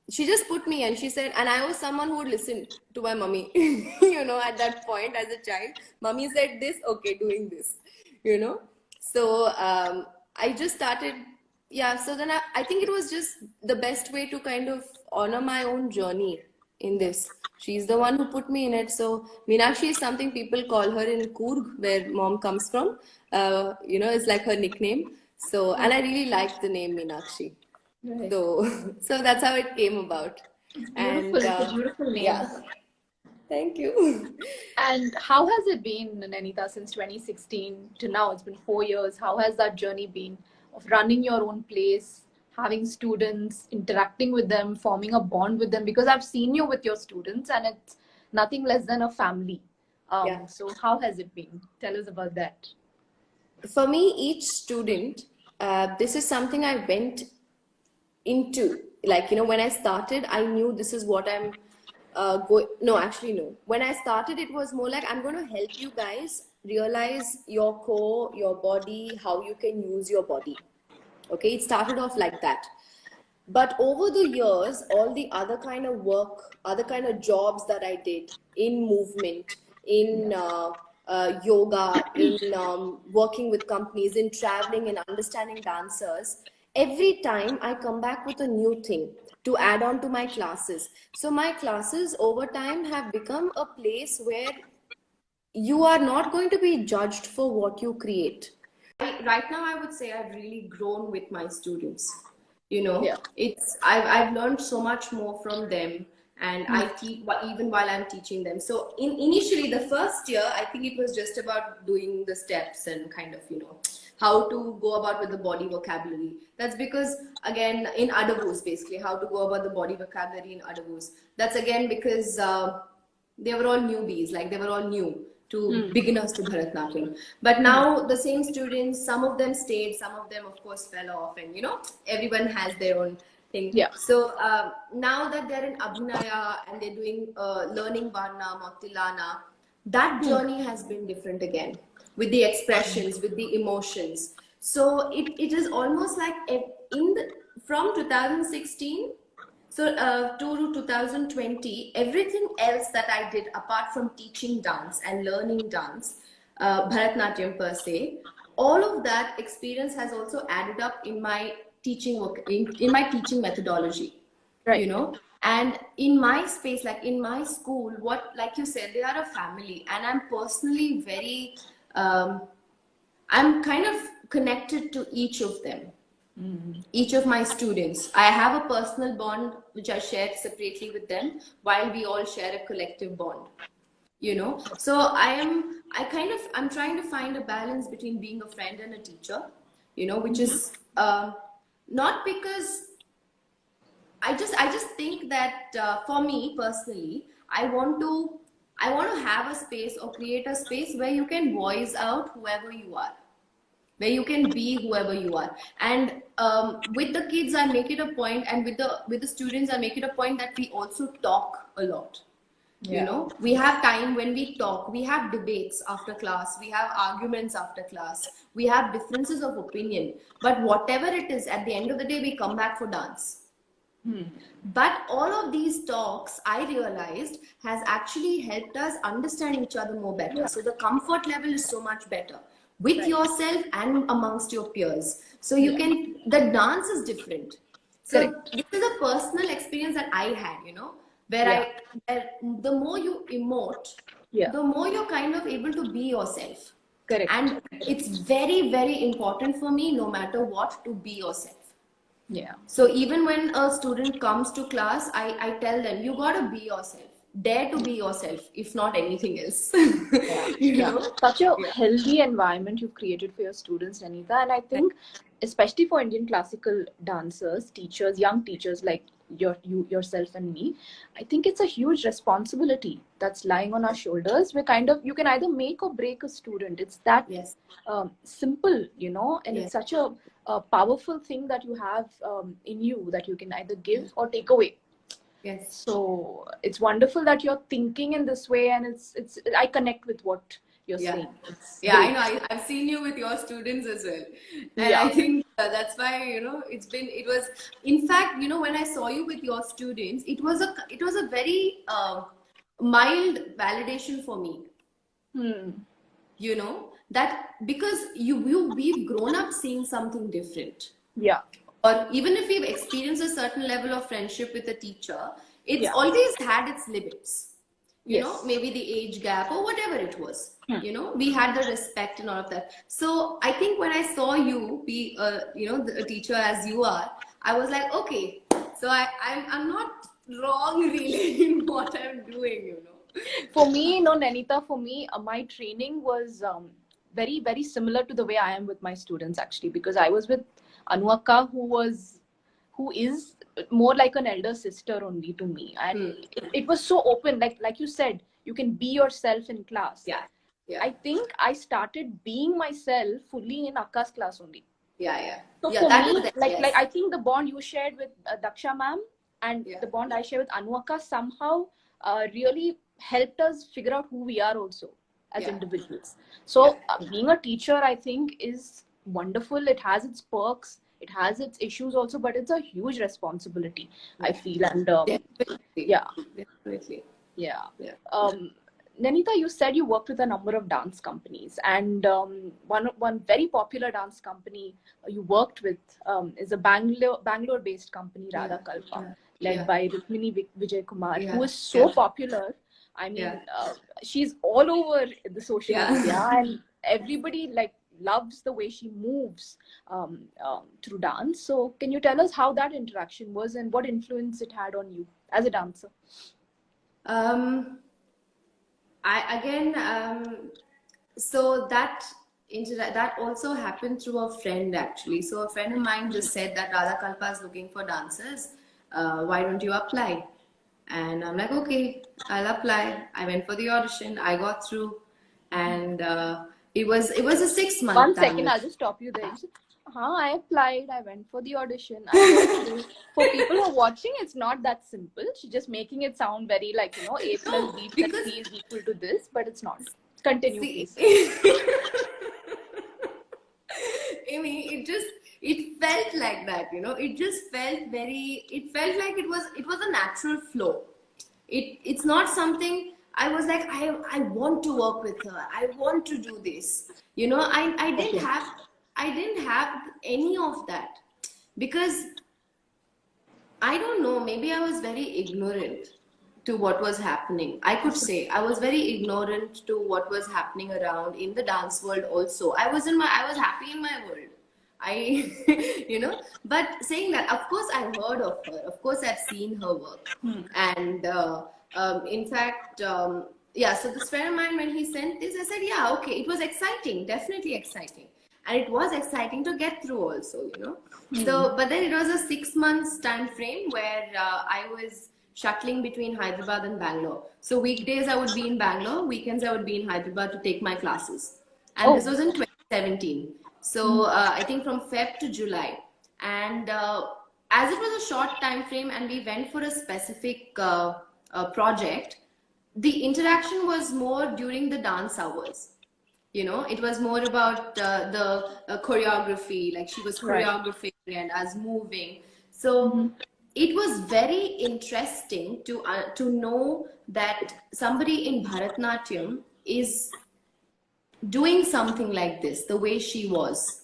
Speaker 2: she just put me and she said, and I was someone who would listen to my mummy, at that point as a child. Mummy said this, okay, doing this, you know. So I just started, yeah. So then I think it was just the best way to kind of honor my own journey in this. She's the one who put me in it. So Meenakshi is something people call her in Coorg, where mom comes from. It's like her nickname. So, and I really liked the name Meenakshi.
Speaker 1: Right.
Speaker 2: So that's how it came about.
Speaker 1: It's
Speaker 2: And
Speaker 1: beautiful. It's a beautiful name.
Speaker 2: yeah, thank you.
Speaker 1: And how has it been, Nanita, since 2016 to now? It's been 4 years. How has that journey been of running your own place, having students, interacting with them, forming a bond with them? Because I've seen you with your students and it's nothing less than a family.
Speaker 2: Yeah.
Speaker 1: So how has it been? Tell us about that.
Speaker 2: For me, each student, this is something I went into. Like, when I started, I knew this is what I'm going. No, actually, no. When I started, it was more like I'm going to help you guys realize your core, your body, how you can use your body. Okay, it started off like that. But over the years, all the other kind of work, other kind of jobs that I did in movement, in yoga, in working with companies, in traveling and understanding dancers, every time I come back with a new thing to add on to my classes. So my classes over time have become a place where you are not going to be judged for what you create. Right now, I would say I've really grown with my students.
Speaker 1: Yeah.
Speaker 2: I've learned so much more from them, and I teach even while I'm teaching them. So initially, the first year, I think it was just about doing the steps and kind of how to go about with the body vocabulary. That's because again in Adavus, basically how to go about the body vocabulary in Adavus. That's again because they were all newbies, like they were all new to beginners to Bharatanatyam. But now the same students, some of them stayed, some of them of course fell off, and everyone has their own thing.
Speaker 1: Yeah.
Speaker 2: So now that they're in Abhinaya and they're doing learning Varna, Motilana, that journey has been different again with the expressions, with the emotions. So it is almost like from 2016 to 2020, everything else that I did apart from teaching dance and learning dance, Bharatanatyam per se, all of that experience has also added up in my teaching work, in my teaching methodology.
Speaker 1: Right.
Speaker 2: And in my space, like in my school, like you said, they are a family, and I'm personally very, I'm kind of connected to each of them. Each of my students, I have a personal bond which I share separately with them, while we all share a collective bond. So I'm trying to find a balance between being a friend and a teacher, which is not because I just think that for me personally, I want to have a space or create a space where you can voice out whoever you are, where you can be whoever you are. And with the kids, I make it a point, and with the students, I make it a point that we also talk a lot. We have time when we talk, we have debates after class, we have arguments after class, we have differences of opinion, but whatever it is, at the end of the day, we come back for dance. But all of these talks, I realized, has actually helped us understand each other more better. So the comfort level is so much better with yourself and amongst your peers. So the dance is different. So this is a personal experience that I had, where the more you emote, the more you're kind of able to be yourself.
Speaker 1: Correct.
Speaker 2: And it's very, very important for me, no matter what, to be yourself.
Speaker 1: Yeah.
Speaker 2: So even when a student comes to class, I tell them, you gotta be yourself. Dare to be yourself, if not anything else.
Speaker 1: Such a healthy environment you've created for your students, Nanita. And I think, especially for Indian classical dancers, teachers, young teachers like you yourself and me, I think it's a huge responsibility that's lying on our shoulders. You can either make or break a student. It's that simple, and it's such a powerful thing that you have in you, that you can either give or take away.
Speaker 2: Yes.
Speaker 1: So it's wonderful that you're thinking in this way, and I connect with what you're saying.
Speaker 2: I know. I've seen you with your students as well, and I think that's why it was. In fact, when I saw you with your students, it was a very mild validation for me. That because we've grown up seeing something different.
Speaker 1: Yeah.
Speaker 2: Or even if we've experienced a certain level of friendship with a teacher, it's always had its limits.
Speaker 3: you know,
Speaker 1: Yes.
Speaker 3: maybe the age gap or whatever it was.
Speaker 1: Hmm.
Speaker 3: You know, we had the respect and all of that. So I think when I saw you be, you know, a teacher as you are, I was like, okay, so I'm not wrong really in what I'm doing, you know.
Speaker 1: For me, no, Nanita, for me, my training was very, very similar to the way I am with my students, actually, because I was with Anuaka, who is more like an elder sister only to me. And it was so open, like you said, you can be yourself in class.
Speaker 3: Yeah, yeah,
Speaker 1: I think I started being myself fully in Akka's class only.
Speaker 3: yeah.
Speaker 1: So
Speaker 3: Yeah,
Speaker 1: for
Speaker 3: that was
Speaker 1: me,
Speaker 3: it,
Speaker 1: like
Speaker 3: yes.
Speaker 1: I think the bond you shared with Daksha ma'am and
Speaker 3: Yeah.
Speaker 1: the bond I share with Anuaka somehow really helped us figure out who we are also as
Speaker 3: Yeah.
Speaker 1: individuals. So
Speaker 3: Yeah.
Speaker 1: being a teacher, I think, is wonderful. It has its perks, it has its issues also, but it's a huge responsibility, I feel. And
Speaker 3: Definitely.
Speaker 1: yeah,
Speaker 3: Definitely.
Speaker 1: yeah.
Speaker 3: Yeah.
Speaker 1: Nanita, you said you worked with a number of dance companies, and one very popular dance company you worked with is a Bangalore-based company, Radha Kalpa, led
Speaker 3: Yeah.
Speaker 1: by Rukmini Vijay Kumar,
Speaker 3: Yeah.
Speaker 1: who is so popular. I mean,
Speaker 3: Yeah.
Speaker 1: she's all over the social
Speaker 3: Yeah.
Speaker 1: media, and everybody like loves the way she moves through dance. So, can you tell us how that interaction was and what influence it had on you as a dancer?
Speaker 3: Um, I again, so that also happened through a friend actually. So a friend of mine just said that Radha Kalpa is looking for dancers. Why don't you apply? And I'm like, okay, I'll apply. I went for the audition. I got through, and it was a 6 month
Speaker 1: 1 second,
Speaker 3: time.
Speaker 1: I'll just stop you there. I applied, I went for the audition, I got through. For people who are watching, it's not that simple. She's just making it sound very like, A plus
Speaker 3: No,
Speaker 1: B plus
Speaker 3: because
Speaker 1: C is equal to this, but it's not. Continue,
Speaker 3: see,
Speaker 1: please.
Speaker 3: Amy, it felt like that, you know. It just felt very. It felt like it was a natural flow. It's not something I was like I want to work with her. I want to do this. You know,
Speaker 1: Okay.
Speaker 3: I didn't have any of that because I don't know, maybe I was very ignorant to what was happening. I could say I was very ignorant to what was happening around in the dance world also. I was happy in my world. I you know, but saying that, of course I heard of her. Of course I've seen her work. And in fact, yeah, so this friend of mine, when he sent this, I said, yeah, okay, it was exciting, definitely exciting. And it was exciting to get through also, you know. So, but then it was a 6 months time frame where I was shuttling between Hyderabad and Bangalore. So weekdays I would be in Bangalore, weekends I would be in Hyderabad to take my classes. And this was in 2017. So I think from Feb to July. And as it was a short time frame and we went for a specific project, the interaction was more during the dance hours. You know, it was more about the choreography, like she was
Speaker 1: Right.
Speaker 3: choreographing and us moving. So it was very interesting to know that somebody in Bharatnatyam is doing something like this the way she was,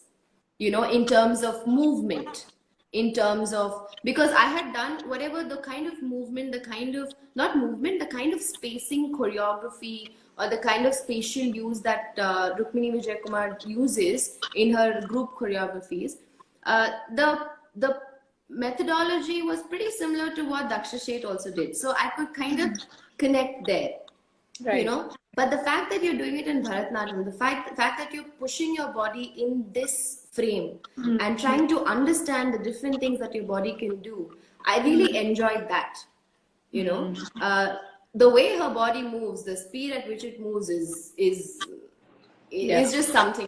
Speaker 3: you know, in terms of movement, in terms of, because I had done whatever the kind of movement, the kind of, not movement, the kind of spacing choreography or the kind of spatial use that Rukmini Vijay Kumar uses in her group choreographies. The methodology was pretty similar to what Daksha Sheth also did, so I could kind of connect there,
Speaker 1: Right.
Speaker 3: you know. But the fact that you're doing it in Bharatanatyam, the fact that you're pushing your body in this frame and trying to understand the different things that your body can do, I really enjoyed that, you know. The way her body moves, the speed at which it moves
Speaker 1: Yeah.
Speaker 3: is just something,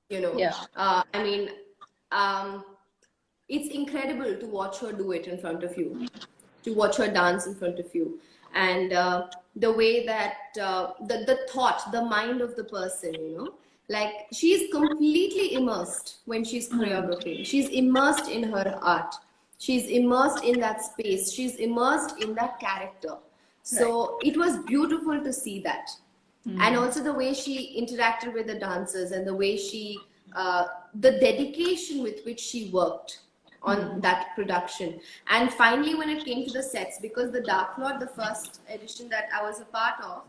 Speaker 3: you know.
Speaker 1: Yeah.
Speaker 3: I mean, it's incredible to watch her do it in front of you, to watch her dance in front of you, and the way that the thought, the mind of the person, you know, like she's completely immersed when she's choreographing. She's immersed in her art. She's immersed in that space. She's immersed in that character. So it was beautiful to see that. And also the way she interacted with the dancers and the way she, the dedication with which she worked on that production. And finally, when it came to the sets, because the Dark Lord, the first edition that I was a part of,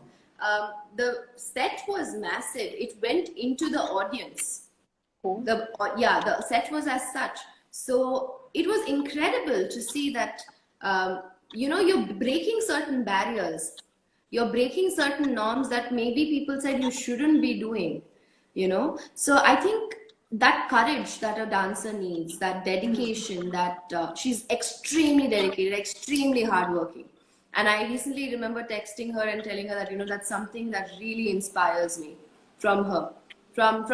Speaker 3: the set was massive. It went into the audience.
Speaker 1: Cool.
Speaker 3: The set was as such. So it was incredible to see that, you're breaking certain barriers. You're breaking certain norms that maybe people said you shouldn't be doing, So I think that courage that a dancer needs, that dedication, that she's extremely dedicated, extremely hardworking. And I recently remember texting her and telling her that, that's something that really inspires me from her. From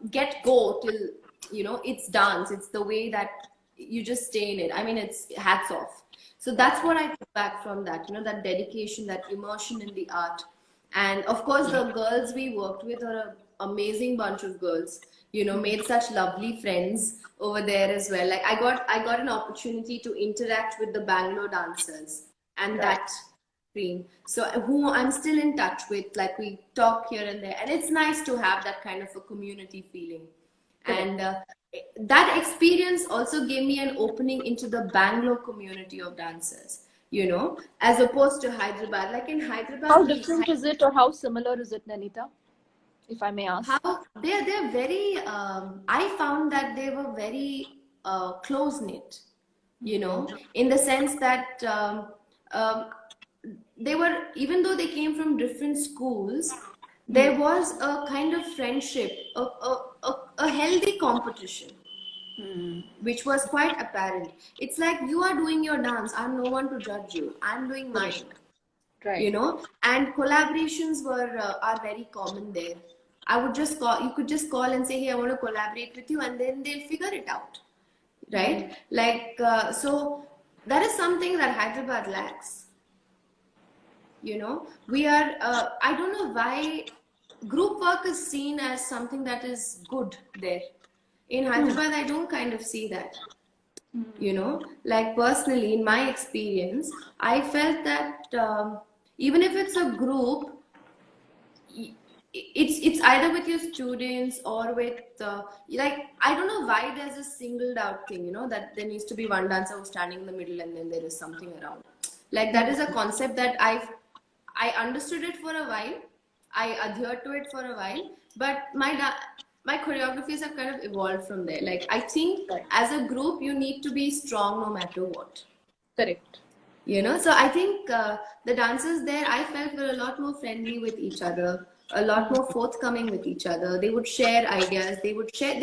Speaker 3: get-go till, it's dance. It's the way that you just stay in it. I mean, it's hats off. So that's what I took back from that, that dedication, that immersion in the art. And of course, the girls we worked with are an amazing bunch of girls, made such lovely friends over there as well. Like I got an opportunity to interact with the Bangalore dancers and that team. So who I'm still in touch with, like we talk here and there. And it's nice to have that kind of a community feeling. And that experience also gave me an opening into the Bangalore community of dancers, as opposed to Hyderabad. Like in Hyderabad,
Speaker 1: How different is it, or how similar is it, Nanita, if I may ask?
Speaker 3: How they're very. I found that they were very close knit, in the sense that they were, even though they came from different schools, there was a kind of friendship, a healthy competition, which was quite apparent. It's like you are doing your dance, I'm no one to judge you, I'm doing mine.
Speaker 1: Right.
Speaker 3: And collaborations are very common there. I would just call, you could just call and say, hey, I want to collaborate with you, and then they'll figure it out, right? Like, so that is something that Hyderabad lacks. We are, I don't know why group work is seen as something that is good there. In Hyderabad, I don't kind of see that. Like personally, in my experience, I felt that even if it's a group, it's either with your students or with like, I don't know why there's a singled out thing, that there needs to be one dancer who's standing in the middle and then there is something around. Like that is a concept that I understood it for a while, I adhered to it for a while, but my choreographies have kind of evolved from there. Like I think as a group you need to be strong no matter what.
Speaker 1: Correct.
Speaker 3: So I think the dancers there, I felt, were a lot more friendly with each other, a lot more forthcoming with each other. They would share ideas. They would share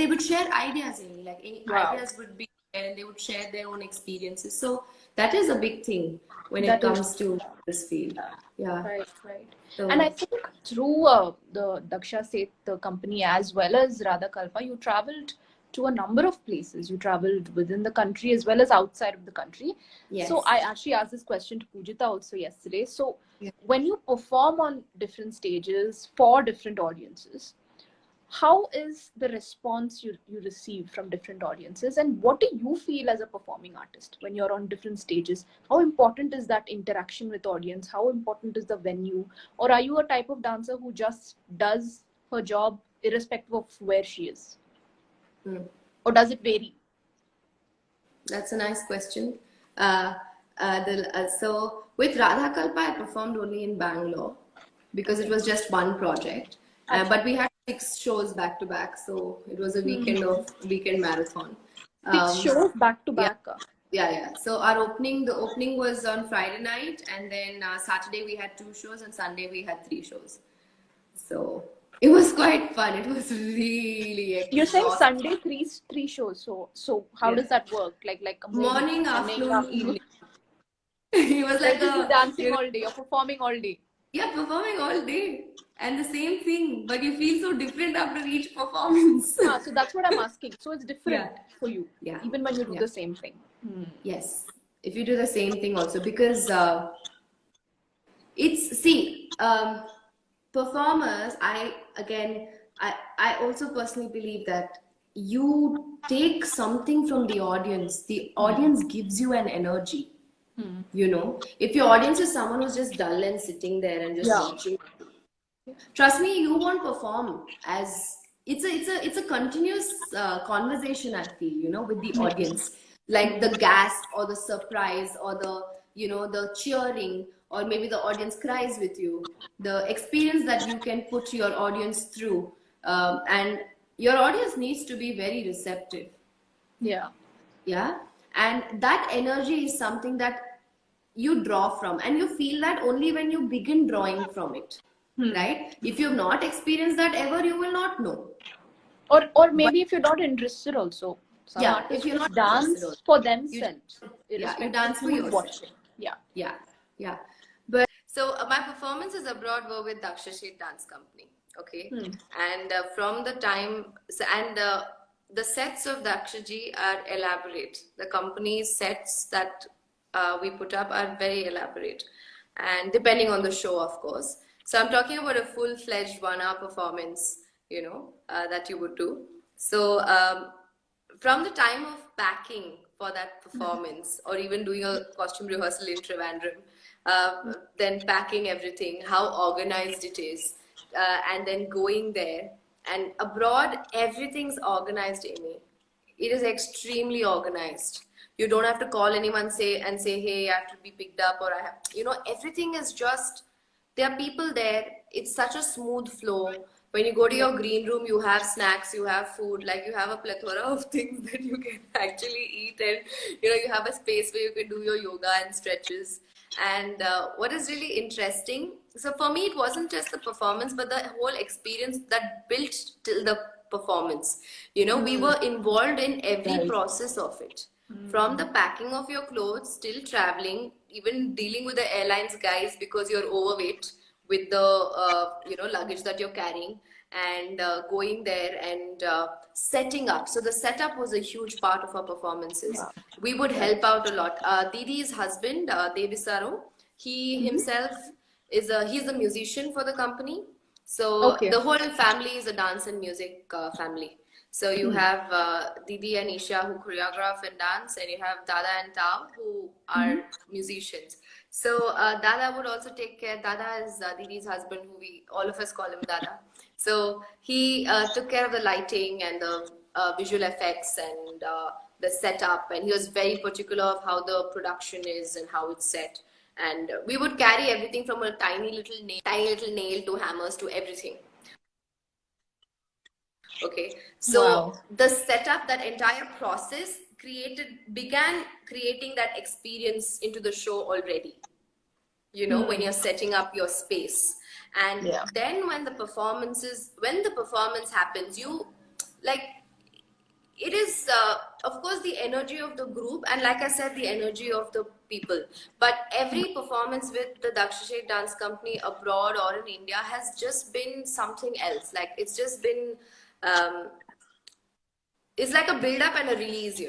Speaker 3: ideas. Like any ideas would be there, and they would share their own experiences. So that is a big thing when it comes to this field. Yeah.
Speaker 1: Right.
Speaker 3: So,
Speaker 1: and I think through the Daksha Seth, the company, as well as Radha Kalpa, you traveled to a number of places. You traveled within the country as well as outside of the country.
Speaker 3: yes.
Speaker 1: So I actually asked this question to Pujita also yesterday. So when you perform on different stages for different audiences, how is the response you receive from different audiences, and what do you feel as a performing artist when you're on different stages? How important is that interaction with audience? How important is the venue? Or are you a type of dancer who just does her job irrespective of where she is? Or does it vary?
Speaker 3: That's a nice question. So with Radha Kalpa, I performed only in Bangalore because it was just one project. But we had 6 shows back to back, so it was a weekend marathon.
Speaker 1: 6 shows back to back.
Speaker 3: Yeah. So the opening was on Friday night, and then Saturday we had 2 shows, and Sunday we had 3 shows. So it was quite fun. It was really.
Speaker 1: You're saying Sunday 3 shows. So how does that work? Like a
Speaker 3: morning, afternoon, evening. It was like
Speaker 1: dancing all day. You're performing all day.
Speaker 3: Yeah, performing all day. And the same thing, but you feel so different after each performance.
Speaker 1: So that's what I'm asking. So it's different for you, even when you do the same thing.
Speaker 3: Yes, if you do the same thing also, because performers, I also personally believe that you take something from the audience. The audience gives you an energy. If your audience is someone who's just dull and sitting there and just watching, trust me, you won't perform as it's a continuous conversation, I feel, with the audience, like the gasp or the surprise or the the cheering, or maybe the audience cries with you, the experience that you can put your audience through, and your audience needs to be very receptive.
Speaker 1: Yeah.
Speaker 3: Yeah. And that energy is something that you draw from, and you feel that only when you begin drawing from it, right? If you've not experienced that ever, you will not know.
Speaker 1: Or
Speaker 3: But
Speaker 1: maybe if you're not interested also. Some
Speaker 3: yeah, if
Speaker 1: artists
Speaker 3: you're
Speaker 1: just
Speaker 3: not interested
Speaker 1: dance
Speaker 3: also,
Speaker 1: for
Speaker 3: you
Speaker 1: themselves,
Speaker 3: yeah, you
Speaker 1: irrespective of
Speaker 3: dance for
Speaker 1: who's
Speaker 3: yourself.
Speaker 1: watching. Yeah.
Speaker 3: Yeah, yeah. But so my performances abroad were with Daksha Sheth Dance Company. Okay, and from the time and the sets of Daksha ji are elaborate. The company's sets that we put up are very elaborate, and depending on the show, of course. So I'm talking about a full-fledged 1 hour performance, that you would do. So from the time of packing for that performance, or even doing a costume rehearsal in Trivandrum, then packing everything, how organized it is, and then going there. And abroad, everything's organized, Amy. It is extremely organized. You don't have to call anyone say, hey, I have to be picked up, or I have, everything is just, there are people there. It's such a smooth flow. When you go to your green room, you have snacks, you have food, like you have a plethora of things that you can actually eat, and you have a space where you can do your yoga and stretches. And what is really interesting, so for me, it wasn't just the performance, but the whole experience that built till the performance. We were involved in every
Speaker 1: Right.
Speaker 3: process of it, from the packing of your clothes till traveling, even dealing with the airlines guys because you're overweight with the luggage that you're carrying, and going there and setting up. So the setup was a huge part of our performances. We would help out a lot. Didi's husband, Devisaro, he himself he's a musician for the company. So
Speaker 1: Okay.
Speaker 3: the whole family is a dance and music family. So you have Didi and Isha who choreograph and dance, and you have Dada and Tao who are musicians. So Dada would also take care. Dada is Didi's husband, who we all of us call him Dada. So he took care of the lighting and the visual effects and the setup, and he was very particular of how the production is and how it's set. And we would carry everything from a tiny little nail to hammers to everything. Okay, so
Speaker 1: Wow.
Speaker 3: the setup, that entire process began creating that experience into the show already. When you're setting up your space, and
Speaker 1: Yeah.
Speaker 3: then when the performance happens, it is of course the energy of the group, and like I said, the energy of the people. But every performance with the Daksha Sheth Dance Company abroad or in India has just been something else. Like it's just been it's like a build up and a release,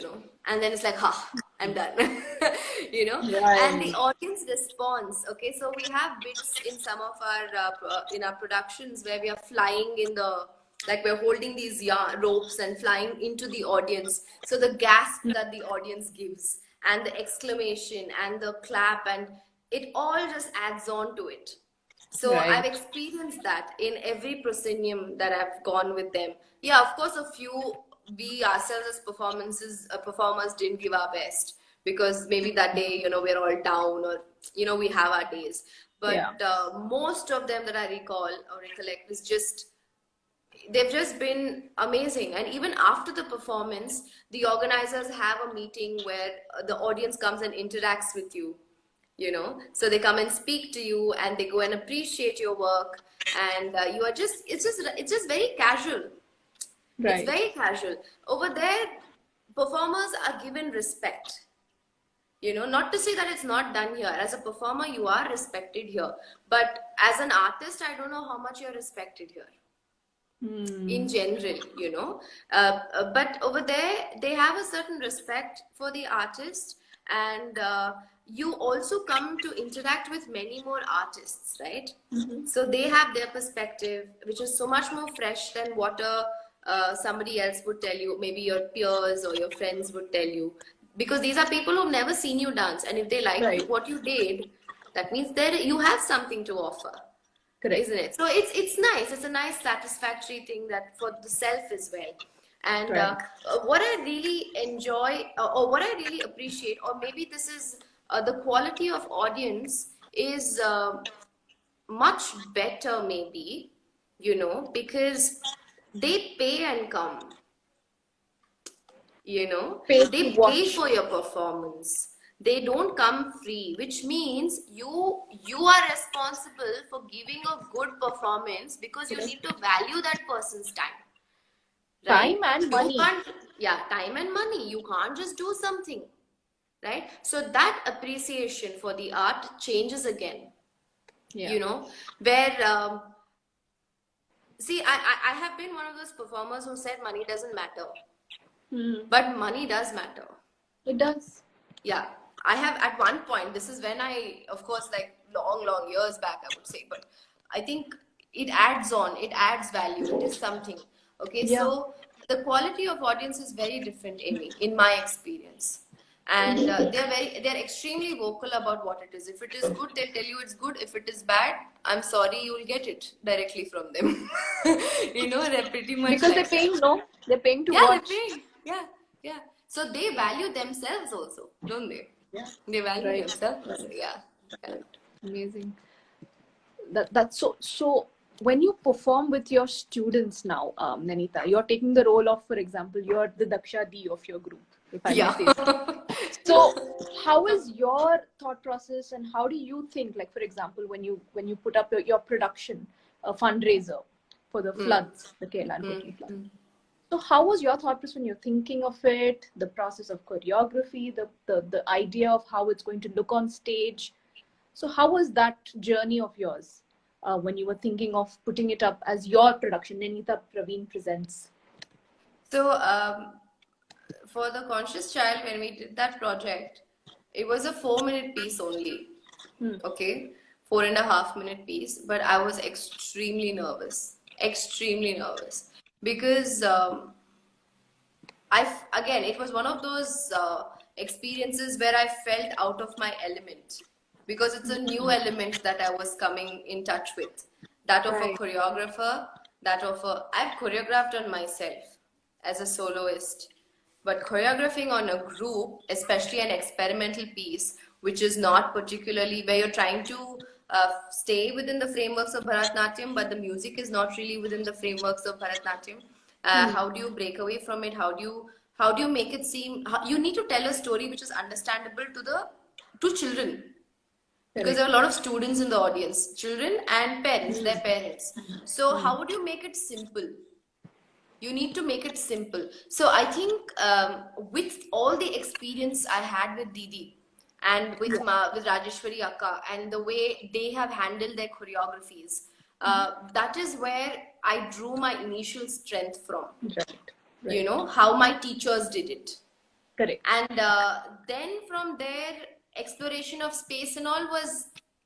Speaker 3: and then it's like, I'm done. And the
Speaker 1: Right.
Speaker 3: audience response. Okay, so we have bits in some of our in our productions where we are flying in the, like we're holding these ropes and flying into the audience. So the gasp that the audience gives, and the exclamation and the clap, and it all just adds on to it. So
Speaker 1: Right.
Speaker 3: I've experienced that in every proscenium that I've gone with them. Yeah, of course, a few, we ourselves as performers didn't give our best, because maybe that day, we're all down, or, we have our days. But
Speaker 1: Yeah.
Speaker 3: most of them that I recall or recollect is just, they've just been amazing. And even after the performance, the organizers have a meeting where the audience comes and interacts with you. So they come and speak to you, and they go and appreciate your work, and you are just, it's just very casual.
Speaker 1: Right.
Speaker 3: It's very casual. Over there, performers are given respect. Not to say that it's not done here. As a performer, you are respected here. But as an artist, I don't know how much you're respected here. In general. But over there, they have a certain respect for the artist, and you also come to interact with many more artists, right? So they have their perspective, which is so much more fresh than what somebody else would tell you, maybe your peers or your friends would tell you, because these are people who've never seen you dance, and if they like
Speaker 1: Right.
Speaker 3: what you did, that means there you have something to offer.
Speaker 1: Correct.
Speaker 3: isn't it? So it's nice. It's a nice satisfactory thing that for the self as well. And
Speaker 1: Right.
Speaker 3: what I really enjoy, or what I really appreciate, or maybe this is the quality of audience is much better, maybe, because they pay and come.
Speaker 1: Pay to
Speaker 3: They pay
Speaker 1: watch.
Speaker 3: for your performance. They don't come free, which means you are responsible for giving a good performance because you need to value that person's time, right?
Speaker 1: Time and
Speaker 3: You
Speaker 1: money.
Speaker 3: can't, yeah, time and money. You can't just do something, right? So that appreciation for the art changes again,
Speaker 1: Yeah.
Speaker 3: where see, I have been one of those performers who said money doesn't matter, but money does matter.
Speaker 1: It does.
Speaker 3: Yeah, I have at one point, this is when I, of course, like long years back, I would say, but I think it adds on, it adds value, it is something. Okay,
Speaker 1: Yeah.
Speaker 3: so the quality of audience is very different, Amy, in my experience. And they're extremely vocal about what it is. If it is good, they'll tell you it's good. If it is bad, I'm sorry, you'll get it directly from them. They're pretty much
Speaker 1: Because they're
Speaker 3: like that.
Speaker 1: paying, no? They're paying to
Speaker 3: Yeah,
Speaker 1: watch.
Speaker 3: they're paying. Yeah, yeah. So they value themselves also, don't they?
Speaker 1: Yeah.
Speaker 3: They value
Speaker 1: Right.
Speaker 3: themselves. Also. Yeah. Correct.
Speaker 1: Amazing. That's so when you perform with your students now, Nanita, you're taking the role of, for example, you're the Daksha D of your group, if I may say so. So how is your thought process, and how do you think, like, for example, when you put up your production, a fundraiser for the floods, the Kerala and Kochi floods? So how was your thought process when you're thinking of it, the process of choreography, the idea of how it's going to look on stage? So how was that journey of yours when you were thinking of putting it up as your production, Nanita Praveen Presents?
Speaker 3: So for the Conscious Child, when we did that project, it was a 4-minute piece only. Okay, 4.5-minute piece, but I was extremely nervous, because again, it was one of those experiences where I felt out of my element because it's a new element that I was coming in touch with. That of a choreographer, I've choreographed on myself as a soloist, but choreographing on a group, especially an experimental piece, which is not particularly where you're trying to stay within the frameworks of Bharatnatyam, but the music is not really within the frameworks of Bharatnatyam. How do you break away from it? How do you make it seem? You need to tell a story which is understandable to children, because there are a lot of students in the audience, children and parents, their parents. So how would you make it simple? You need to make it simple. So I think with all the experience I had with Didi and with Rajeshwari Akka and the way they have handled their choreographies, that is where I drew my initial strength from.
Speaker 1: Right.
Speaker 3: How my teachers did it.
Speaker 1: Correct.
Speaker 3: And then from there, exploration of space and all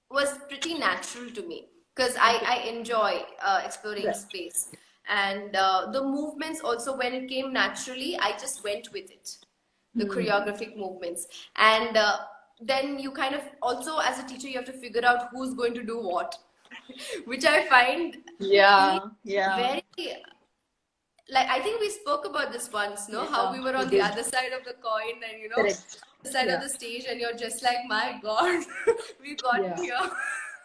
Speaker 3: was pretty natural to me, because I enjoy exploring space. And the movements also, when it came naturally, I just went with it, the choreographic movements. And then you kind of also, as a teacher, you have to figure out who's going to do what, which I find very, like, I think we spoke about this once, no? How we were on the other side of the coin and, the side of the stage, and you're just like, my God, we've gotten here.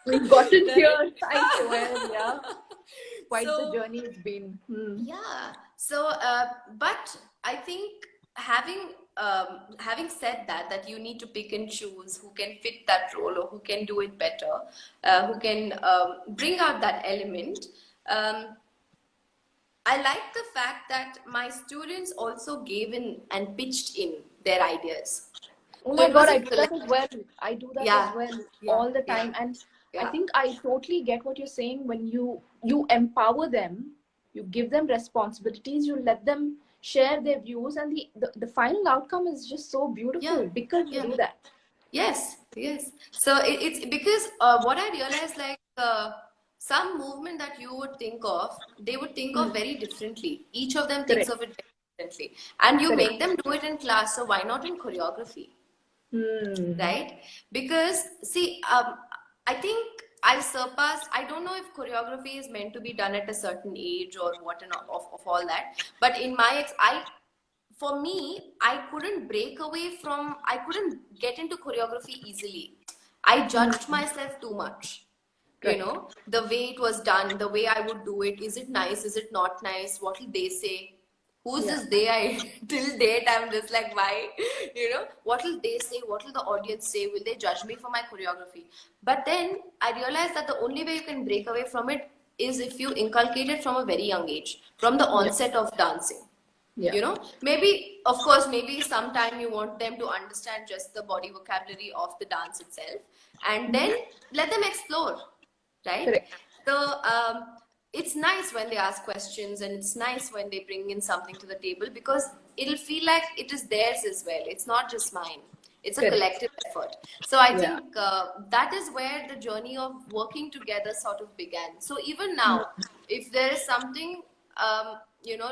Speaker 1: We've gotten here. I swear, Quite the journey it's been.
Speaker 3: Yeah. So, but I think having said that you need to pick and choose who can fit that role or who can do it better, who can bring out that element. I like the fact that my students also gave in and pitched in their ideas.
Speaker 1: Oh my God, I do that as well. I do that as well all the time. And I think I totally get what you're saying. When you empower them, you give them responsibilities, you let them share their views, and the final outcome is just so beautiful because you do that.
Speaker 3: Yes. So it's because what I realized, like, some movement that you would think of, they would think of very differently. Each of them thinks of it very differently. And you make them do it in class, so why not in choreography? Right? Because, see, I think I surpassed. I don't know if choreography is meant to be done at a certain age or what and of all that. But in my for me, I couldn't break away from. I couldn't get into choreography easily. I judged myself too much. You
Speaker 1: Right.
Speaker 3: know, the way it was done, the way I would do it. Is it nice? Is it not nice? What will they say? Who's
Speaker 1: Yeah.
Speaker 3: this they? Till date I'm just like, why? What will they say? What will the audience say? Will they judge me for my choreography? But then I realized that the only way you can break away from it is if you inculcate it from a very young age, from the onset of dancing.
Speaker 1: Yeah.
Speaker 3: Maybe, of course, maybe sometime you want them to understand just the body vocabulary of the dance itself, and then let them explore, right?
Speaker 1: Correct.
Speaker 3: So it's nice when they ask questions, and it's nice when they bring in something to the table, because it'll feel like it is theirs as well. It's not just mine. It's a
Speaker 1: Correct.
Speaker 3: collective effort. So I
Speaker 1: Yeah.
Speaker 3: think that is where the journey of working together sort of began. So even now, if there is something,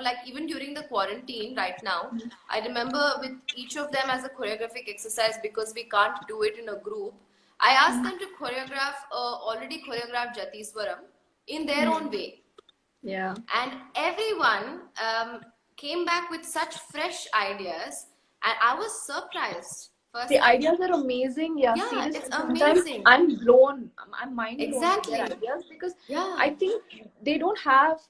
Speaker 3: like even during the quarantine right now, I remember with each of them as a choreographic exercise, because we can't do it in a group. I asked them to choreograph already choreographed Jatiswaram in their own way.
Speaker 1: Yeah.
Speaker 3: And everyone came back with such fresh ideas, and I was surprised. First
Speaker 1: The
Speaker 3: time.
Speaker 1: ideas are amazing. Yeah,
Speaker 3: Yeah,
Speaker 1: seriously.
Speaker 3: it's
Speaker 1: Sometimes
Speaker 3: amazing.
Speaker 1: I'm blown. I'm mind blown with
Speaker 3: Exactly.
Speaker 1: their ideas, because
Speaker 3: Yeah.
Speaker 1: I think they don't have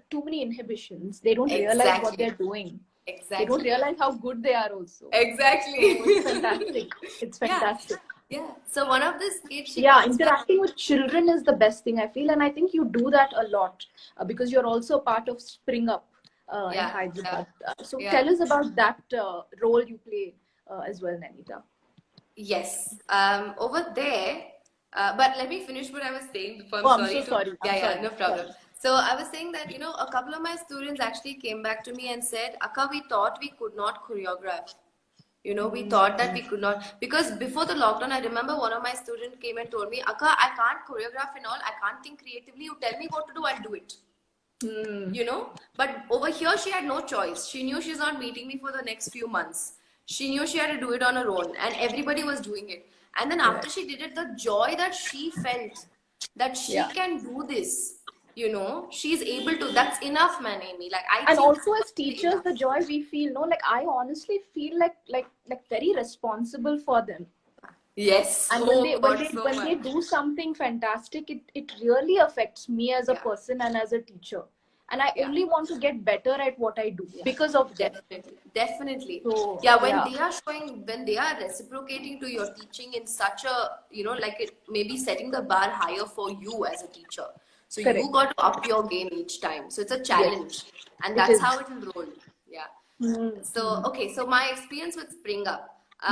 Speaker 1: too many inhibitions. They don't realize what
Speaker 3: Exactly.
Speaker 1: they're doing. They don't
Speaker 3: Exactly.
Speaker 1: realize how good they are also.
Speaker 3: Exactly.
Speaker 1: So it's fantastic. It's
Speaker 3: Yeah.
Speaker 1: fantastic.
Speaker 3: Yeah. So one of these kids, she
Speaker 1: Yeah,
Speaker 3: comes back.
Speaker 1: interacting with children is the best thing, I feel, and I think you do that a lot because you're also part of Spring Up in
Speaker 3: Yeah.
Speaker 1: Hyderabad. So
Speaker 3: Yeah.
Speaker 1: tell us about that role you play as well, Nanita.
Speaker 3: Yes. Over there, but let me finish what I was saying before.
Speaker 1: Oh, I'm
Speaker 3: sorry
Speaker 1: so
Speaker 3: to.
Speaker 1: sorry. I'm
Speaker 3: Yeah,
Speaker 1: sorry.
Speaker 3: no problem.
Speaker 1: Sorry.
Speaker 3: So I was saying that, a couple of my students actually came back to me and said, Akka, we thought we could not choreograph. We thought that we could not, because before the lockdown, I remember one of my students came and told me, Akka, I can't choreograph and all. I can't think creatively. You tell me what to do, I'll do it. But over here she had no choice. She knew she's not meeting me for the next few months. She knew she had to do it on her own, and everybody was doing it. And then after she did it, the joy that she felt, that she
Speaker 1: Yeah.
Speaker 3: can do this, she's able to. That's enough, man, Amy. Like, I
Speaker 1: And
Speaker 3: think
Speaker 1: also as
Speaker 3: that's
Speaker 1: teachers,
Speaker 3: enough.
Speaker 1: the joy we feel, no, like I honestly feel like very responsible for them.
Speaker 3: Yes.
Speaker 1: And
Speaker 3: Oh
Speaker 1: when
Speaker 3: God,
Speaker 1: they
Speaker 3: so
Speaker 1: when they
Speaker 3: much.
Speaker 1: do something fantastic, it really affects me as a
Speaker 3: Yeah.
Speaker 1: person and as a teacher. And I
Speaker 3: Yeah.
Speaker 1: only want to get better at what I do because of them.
Speaker 3: Definitely.
Speaker 1: So
Speaker 3: Yeah, when
Speaker 1: yeah.
Speaker 3: they are showing, when they are reciprocating to your teaching in such a, like it maybe setting the bar higher for you as a teacher. So
Speaker 1: Correct.
Speaker 3: you got to up your game each time. So it's a
Speaker 1: Yes.
Speaker 3: challenge, and
Speaker 1: It
Speaker 3: that's
Speaker 1: is.
Speaker 3: how it will roll. Yeah. So okay, so my experience with Spring Up.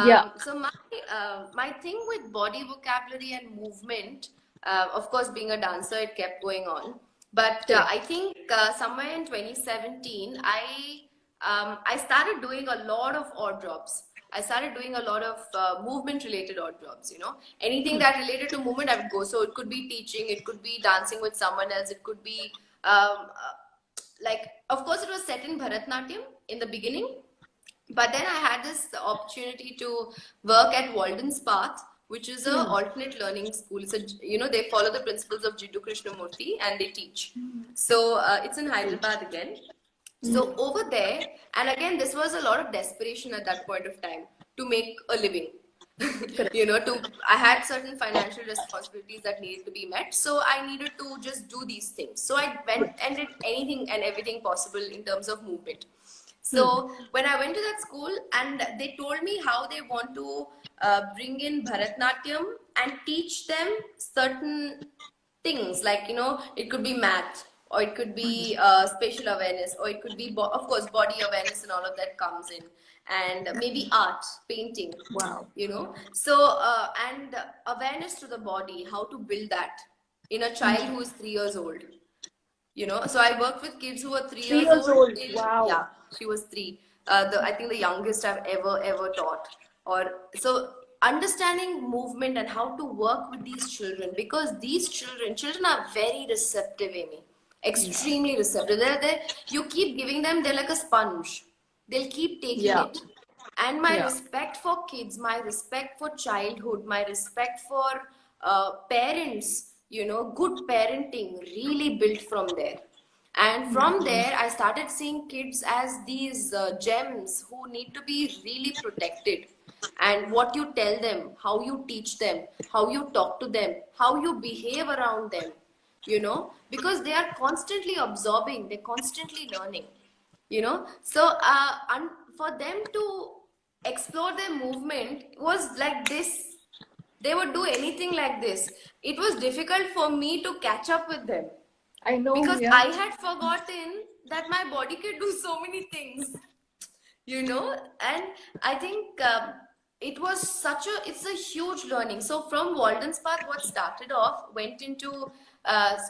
Speaker 1: Yeah.
Speaker 3: So my thing with body vocabulary and movement, of course, being a dancer, it kept going on. But I think somewhere in 2017, I started doing a lot of odd jobs. I started doing a lot of movement related odd jobs. Anything that related to movement, I would go. So it could be teaching, it could be dancing with someone else, it could be of course, it was set in Bharatnatyam in the beginning, but then I had this opportunity to work at Walden's Path, which is a alternate learning school. It's they follow the principles of Jiddu Krishnamurti and they teach. So it's in Hyderabad again. So over there, and again, this was a lot of desperation at that point of time to make a living. I had certain financial responsibilities that needed to be met, so I needed to just do these things. So I went and did anything and everything possible in terms of movement. So when I went to that school, and they told me how they want to bring in Bharatnatyam and teach them certain things, like it could be math, or it could be spatial awareness, or it could be of course body awareness, and all of that comes in, and maybe art, painting.
Speaker 1: Wow.
Speaker 3: So and awareness to the body, how to build that in a child who is 3 years old. So I worked with kids who were 3
Speaker 1: 3
Speaker 3: years
Speaker 1: years old.
Speaker 3: till,
Speaker 1: Wow.
Speaker 3: yeah, she was 3. I think the youngest I've ever taught. Or so understanding movement and how to work with these children, because these children are very receptive, Amy. Extremely receptive. You keep giving them, they're like a sponge. They'll keep taking
Speaker 1: Yeah.
Speaker 3: it. And my
Speaker 1: Yeah.
Speaker 3: respect for kids, my respect for childhood, my respect for parents good parenting really built from there. And from there, I started seeing kids as these gems who need to be really protected. And what you tell them, how you teach them, how you talk to them, how you behave around them, because they are constantly absorbing, they're constantly learning, So, for them to explore their movement was like this. They would do anything like this. It was difficult for me to catch up with them
Speaker 1: I know,
Speaker 3: because
Speaker 1: yeah.
Speaker 3: I had forgotten that my body could do so many things, and I think it's a huge learning. So from Walden's Path, what started off went into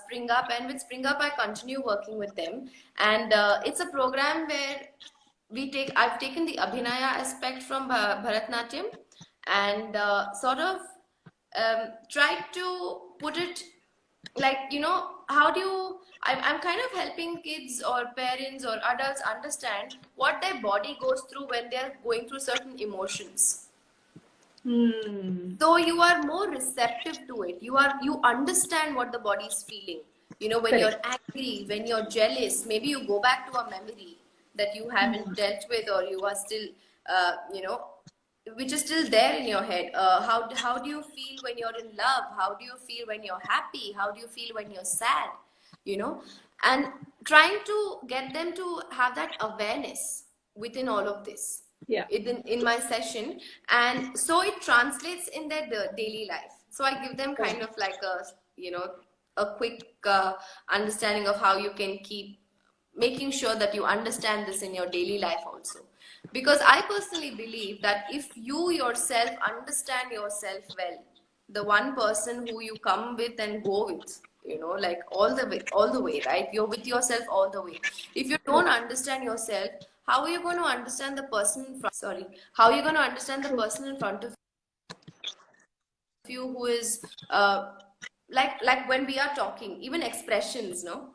Speaker 3: Spring Up, and with Spring Up, I continue working with them, and it's a program where I've taken the Abhinaya aspect from Bharatnatyam and sort of tried to put it like, how do you I'm kind of helping kids or parents or adults understand what their body goes through when they're going through certain emotions. So you are more receptive to it. You understand what the body is feeling. When
Speaker 1: Correct.
Speaker 3: you're angry, when you're jealous, maybe you go back to a memory that you haven't dealt with, or you are still, which is still there in your head. How do you feel when you're in love? How do you feel when you're happy? How do you feel when you're sad? And trying to get them to have that awareness within all of this.
Speaker 1: Yeah.
Speaker 3: In my session, and so it translates in their daily life. So I give them kind of like a quick understanding of how you can keep making sure that you understand this in your daily life also, because I personally believe that if you yourself understand yourself well, the one person who you come with and go with, like all the way, right? You're with yourself all the way. If you don't understand yourself, how are you going to understand the person how are you going to understand the person in front of you who is like when we are talking, even expressions, no?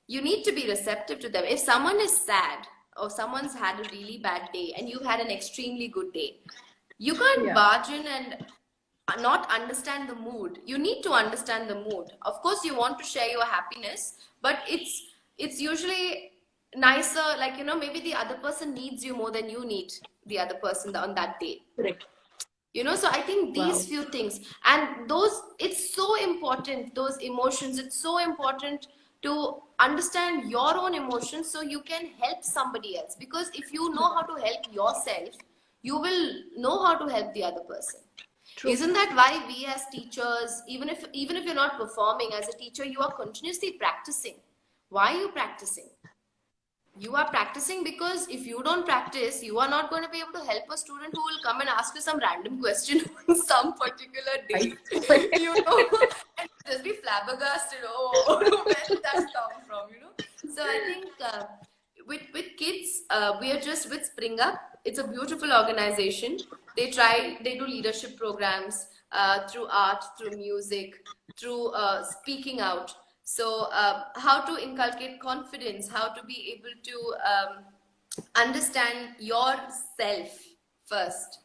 Speaker 3: You need to be receptive to them. If someone is sad or someone's had a really bad day and you've had an extremely good day, you can't barge in and not understand the mood. You need to understand the mood. Of course, you want to share your happiness, but it's usually nicer, like, maybe the other person needs you more than you need the other person on that day.
Speaker 1: Correct.
Speaker 3: So I think these few things, and it's so important, those emotions, it's so important to understand your own emotions so you can help somebody else. Because if you know how to help yourself, you will know how to help the other person. True. Isn't that why we as teachers, even if you're not performing as a teacher, you are continuously practicing? Why are you practicing? You are practicing because if you don't practice, you are not going to be able to help a student who will come and ask you some random question on some particular day. And just be flabbergasted. Oh, where did that come from? So I think with kids, we are just with Spring Up. It's a beautiful organization. They do leadership programs through art, through music, through speaking out. So how to inculcate confidence, how to be able to understand yourself first.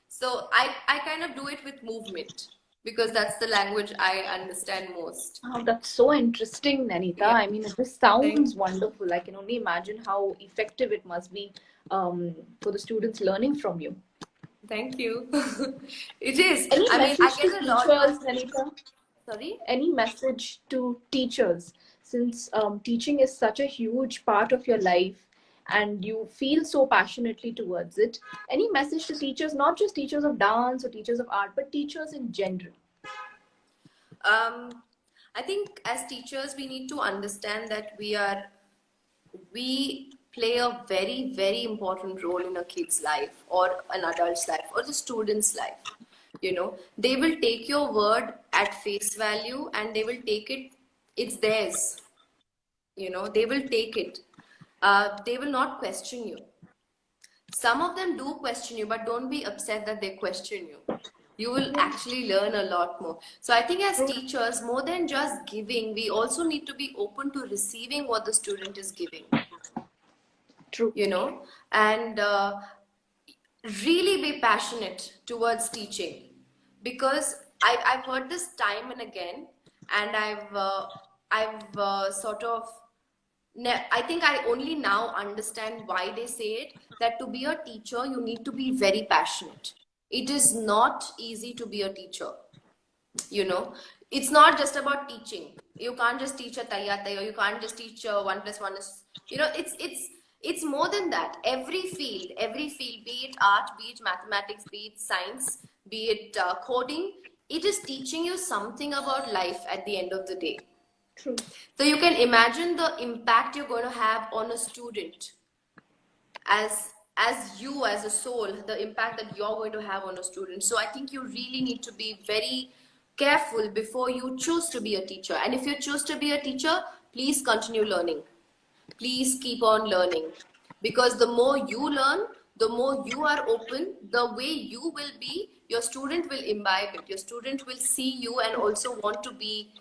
Speaker 3: So I kind of do it with movement because that's the language I understand most.
Speaker 1: Oh, that's so interesting, Nanita.
Speaker 3: Yeah.
Speaker 1: I mean, this sounds wonderful. I can only imagine how effective it must be for the students learning from you.
Speaker 3: Thank you. It is.
Speaker 1: Any
Speaker 3: I
Speaker 1: message
Speaker 3: get
Speaker 1: to
Speaker 3: a lot
Speaker 1: teachers,
Speaker 3: of...
Speaker 1: Nanita?
Speaker 3: Sorry?
Speaker 1: Any message to teachers, since teaching is such a huge part of your life and you feel so passionately towards it? Any message to teachers, not just teachers of dance or teachers of art, but teachers in general?
Speaker 3: I think as teachers, we need to understand that we play a very, very important role in a kid's life or an adult's life or the student's life. They will take your word at face value and they will take it. It's theirs. They will take it. They will not question you. Some of them do question you, but don't be upset that they question you. You will actually learn a lot more. So I think as teachers, more than just giving, we also need to be open to receiving what the student is giving.
Speaker 1: True.
Speaker 3: And really be passionate towards teaching. Because I've heard this time and again, and I've sort of I think I only now understand why they say it, that to be a teacher, you need to be very passionate. It is not easy to be a teacher. You know, it's not just about teaching. You can't just teach a taya taya. You can't just teach 1 + 1 is, it's more than that. Every field, be it art, be it mathematics, be it science, be it coding, it is teaching you something about life at the end of the day.
Speaker 1: True.
Speaker 3: So you can imagine the impact you're going to have on a student as you as a soul, the impact that you're going to have on a student. So I think you really need to be very careful before you choose to be a teacher. And if you choose to be a teacher, please continue learning. Please keep on learning, because the more you learn, the more you are open, the way you will be, your student will imbibe it. Your student will see you and also want to be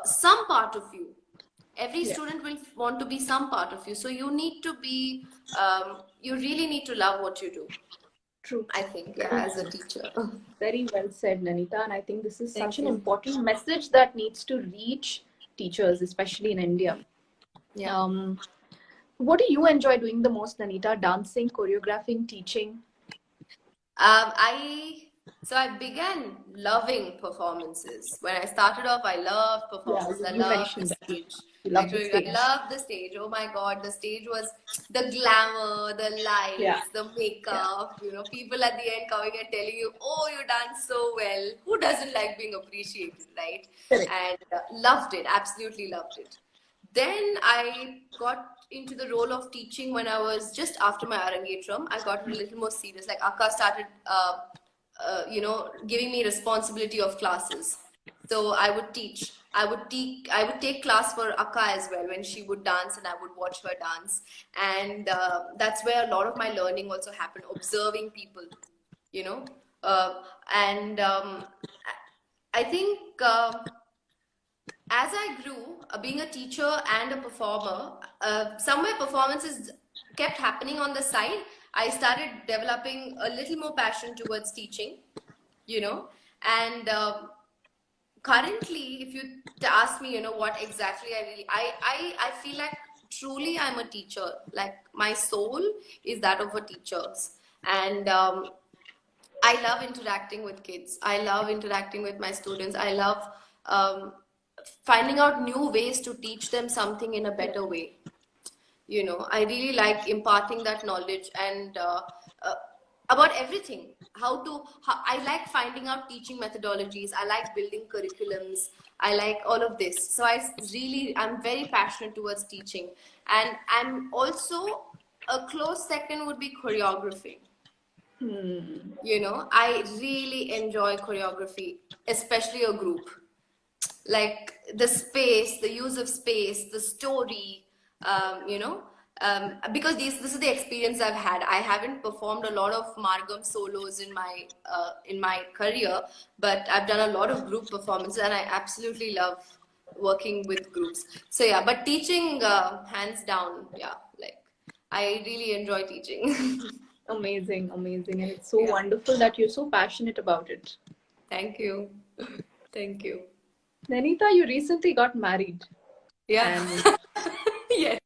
Speaker 3: some part of you. Every student will want to be some part of you. So you need to be, you really need to love what you do.
Speaker 1: True.
Speaker 3: I think, yeah, as a teacher.
Speaker 1: Very well said, Nanita. And I think this is
Speaker 3: Thank
Speaker 1: such an
Speaker 3: you.
Speaker 1: important message that needs to reach teachers, especially in India.
Speaker 3: Yeah.
Speaker 1: What do you enjoy doing the most, Nanita? Dancing, choreographing, teaching?
Speaker 3: I began loving performances. When I started off, I loved performances. I
Speaker 1: You
Speaker 3: loved the
Speaker 1: mentioned that.
Speaker 3: stage.
Speaker 1: You love the stage.
Speaker 3: I loved the stage. Oh my God, the stage was the glamour, the lights, the makeup, people at the end coming and telling you, oh, you dance so well. Who doesn't like being appreciated, right?
Speaker 1: Correct.
Speaker 3: And loved it, absolutely loved it. Then I got into the role of teaching when I was just after my Arangetram. I got a little more serious. Like Akka started, giving me responsibility of classes. So I would teach. I would take class for Akka as well when she would dance, and I would watch her dance. And that's where a lot of my learning also happened, observing people, you know. And I think as I grew, being a teacher and a performer, somewhere performances kept happening on the side. I started developing a little more passion towards teaching, and currently, if you ask me, what exactly I feel like truly I'm a teacher. Like my soul is that of a teacher's, and I love interacting with kids. I love interacting with my students. I love finding out new ways to teach them something in a better way. I really like imparting that knowledge and about everything. I like finding out teaching methodologies. I like building curriculums. I like all of this. So I'm very passionate towards teaching. And I'm also, a close second would be choreography. I really enjoy choreography, especially a group. Like the space, the use of space, the story, because this is the experience I've had. I haven't performed a lot of Margam solos in my career, but I've done a lot of group performances, and I absolutely love working with groups. So yeah, but teaching, hands down, yeah, like I really enjoy teaching.
Speaker 1: Amazing. And it's so wonderful that you're so passionate about it.
Speaker 3: Thank you. Thank you.
Speaker 1: Nanita, you recently got married.
Speaker 3: Yeah.
Speaker 1: And
Speaker 3: Yes.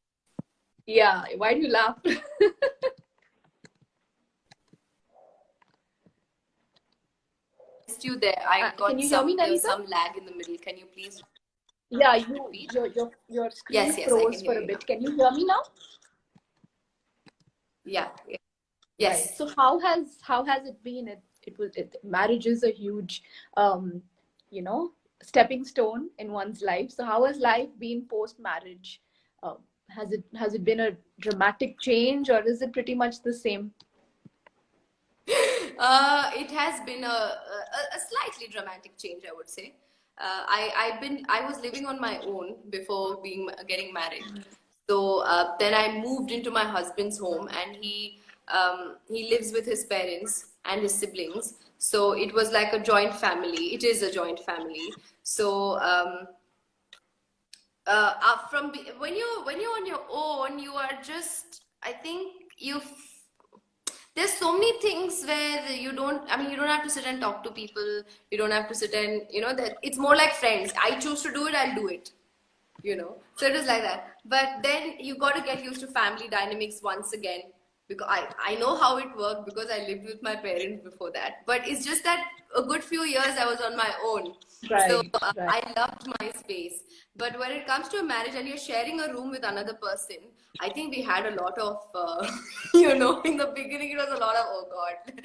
Speaker 1: yeah, why do you laugh?
Speaker 3: You there. I got
Speaker 1: can you hear me,
Speaker 3: there was
Speaker 1: Nanita?
Speaker 3: some lag in the middle. Can you please?
Speaker 1: Yeah, your screen
Speaker 3: Yes, I
Speaker 1: froze
Speaker 3: can
Speaker 1: for
Speaker 3: hear
Speaker 1: a
Speaker 3: you
Speaker 1: bit.
Speaker 3: now.
Speaker 1: Can you hear me now?
Speaker 3: Yeah. Yes.
Speaker 1: Right. So how has it been? Marriage is a huge stepping stone in one's life. So how has life been post marriage? Has it been a dramatic change, or is it pretty much the same?
Speaker 3: It has been a slightly dramatic change, I would say. I was living on my own before getting married. So then I moved into my husband's home, and he lives with his parents and his siblings. So it was like a joint family. It is a joint family. So when you're on your own, you are just, I think there's so many things where you don't, I mean, you don't have to sit and talk to people. You don't have to sit and, that it's more like friends. I choose to do it, I'll do it. So it is like that. But then you got to get used to family dynamics once again, because I know how it worked because I lived with my parents before that. But it's just that a good few years I was on my own. So I loved my space. But when it comes to a marriage and you're sharing a room with another person, I think we had a lot of, in the beginning it was a lot of, oh God,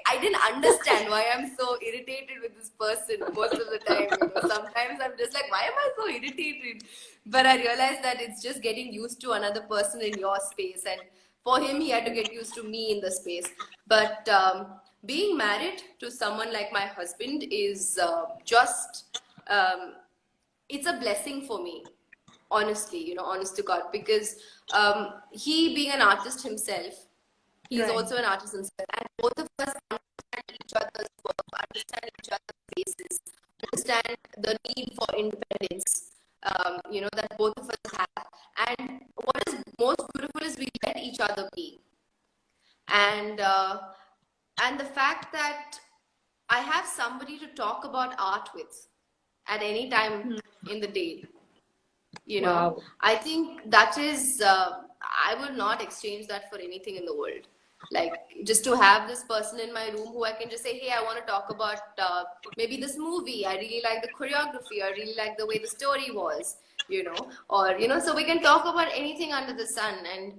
Speaker 3: I didn't understand why I'm so irritated with this person most of the time. Sometimes I'm just like, why am I so irritated? But I realized that it's just getting used to another person in your space. And for him, he had to get used to me in the space. But being married to someone like my husband is it's a blessing for me, honestly, honest to God, because he being an artist himself, he's also an artist himself, and both of us understand each other's work, understand each other's faces, understand the need for independence, that both of us have. And what is most beautiful is we let each other be. And the fact that I have somebody to talk about art with at any time in the day. I think that is, I would not exchange that for anything in the world. Like, just to have this person in my room who I can just say, hey, I want to talk about maybe this movie. I really like the choreography. I really like the way the story was, so we can talk about anything under the sun. And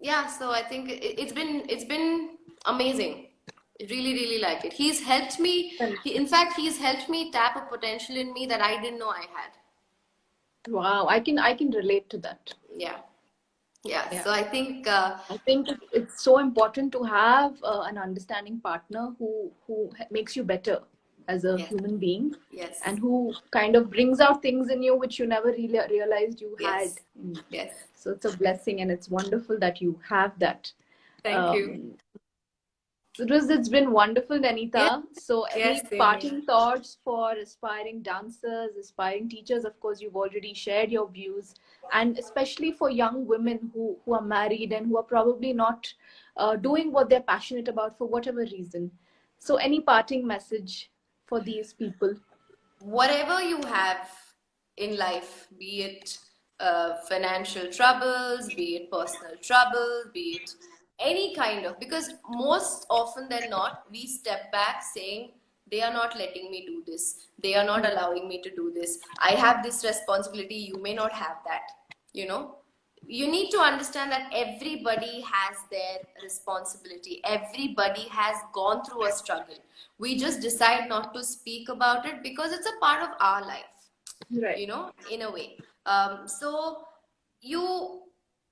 Speaker 3: yeah, so I think it's been amazing. Really, really like it. He's helped me. In fact, he's helped me tap a potential in me that I didn't know I had.
Speaker 1: Wow, I can relate to that.
Speaker 3: Yeah. So I think
Speaker 1: it's so important to have an understanding partner who makes you better as a human being.
Speaker 3: Yes.
Speaker 1: And who kind of brings out things in you which you never really realized you had.
Speaker 3: Yes.
Speaker 1: So it's a blessing, and it's wonderful that you have that.
Speaker 3: Thank you.
Speaker 1: It's been wonderful, Nanita.
Speaker 3: Yeah.
Speaker 1: So any parting thoughts for aspiring dancers, aspiring teachers? Of course, you've already shared your views, and especially for young women who are married and who are probably not doing what they're passionate about for whatever reason. So any parting message for these people?
Speaker 3: Whatever you have in life, be it financial troubles, be it personal trouble, be it any kind of, because most often than not, we step back saying, they are not letting me do this. They are not allowing me to do this. I have this responsibility. You may not have that. You need to understand that everybody has their responsibility. Everybody has gone through a struggle. We just decide not to speak about it because it's a part of our life, in a way. So